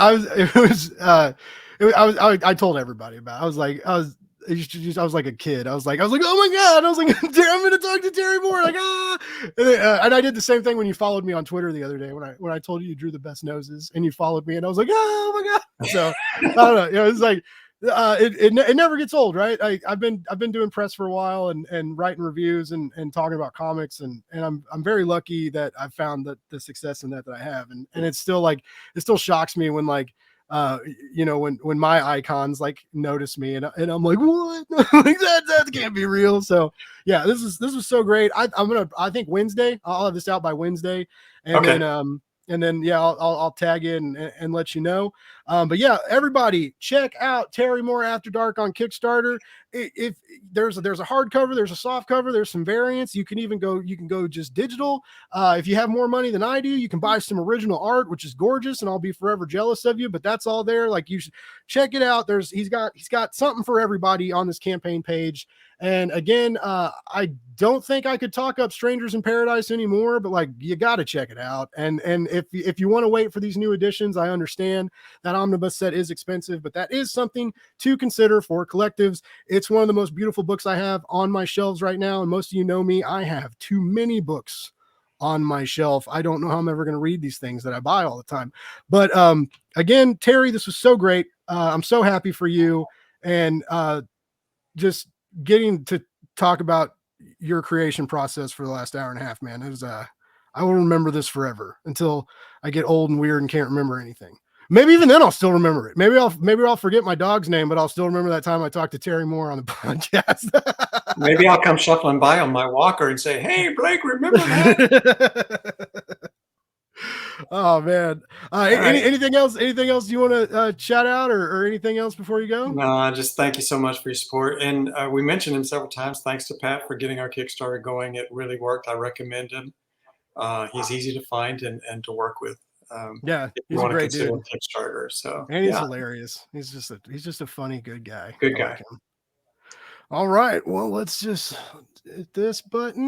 I told everybody about it. I was like a kid. I was like, oh my God. I was like, I'm going to talk to Terry Moore. Like, ah. And I did the same thing when you followed me on Twitter the other day, when I told you drew the best noses, and you followed me, and I was like, oh my God. So I don't know. It's like, it never gets old, right? I've been doing press for a while, and writing reviews, and talking about comics, and I'm very lucky that I've found the success in that I have. And it's still like, it still shocks me when, like, when my icons like notice me, and I'm like, what? Like, that can't be real. So yeah, this was so great. I think Wednesday, I'll have this out by Wednesday. and then Okay. um and then, yeah, I'll tag in, and let you know. But yeah, everybody check out Terry Moore After Dark on Kickstarter. If there's a hardcover, there's a soft cover, there's some variants. You can go just digital. If you have more money than I do, you can buy some original art, which is gorgeous, and I'll be forever jealous of you. But that's all there. Like, you should check it out. He's got something for everybody on this campaign page. And again, I don't think I could talk up Strangers in Paradise anymore, but like, you got to check it out. And if you want to wait for these new editions, I understand that omnibus set is expensive, but that is something to consider for collectives. It's one of the most beautiful books I have on my shelves right now. And most of you know me, I have too many books on my shelf. I don't know how I'm ever going to read these things that I buy all the time. But again, Terry, this was so great. I'm so happy for you. And just getting to talk about your creation process for the last hour and a half, man. It was I will remember this forever, until I get old and weird and can't remember anything. Maybe even then I'll still remember it. Maybe I'll forget my dog's name, but I'll still remember that time I talked to Terry Moore on the podcast. Maybe I'll come shuffling by on my walker and say, "Hey, Blake, remember that?" Oh man. All right. Anything else you want to shout out, or anything else before you go? No, I just thank you so much for your support. And we mentioned him several times. Thanks to Pat for getting our Kickstarter going. It really worked. I recommend him. He's easy to find and to work with, Yeah, if you he's a want to great consider dude. a Kickstarter. So And he's yeah, hilarious. He's just a funny, good guy. good I guy. like him. All right. Well, let's just hit this button.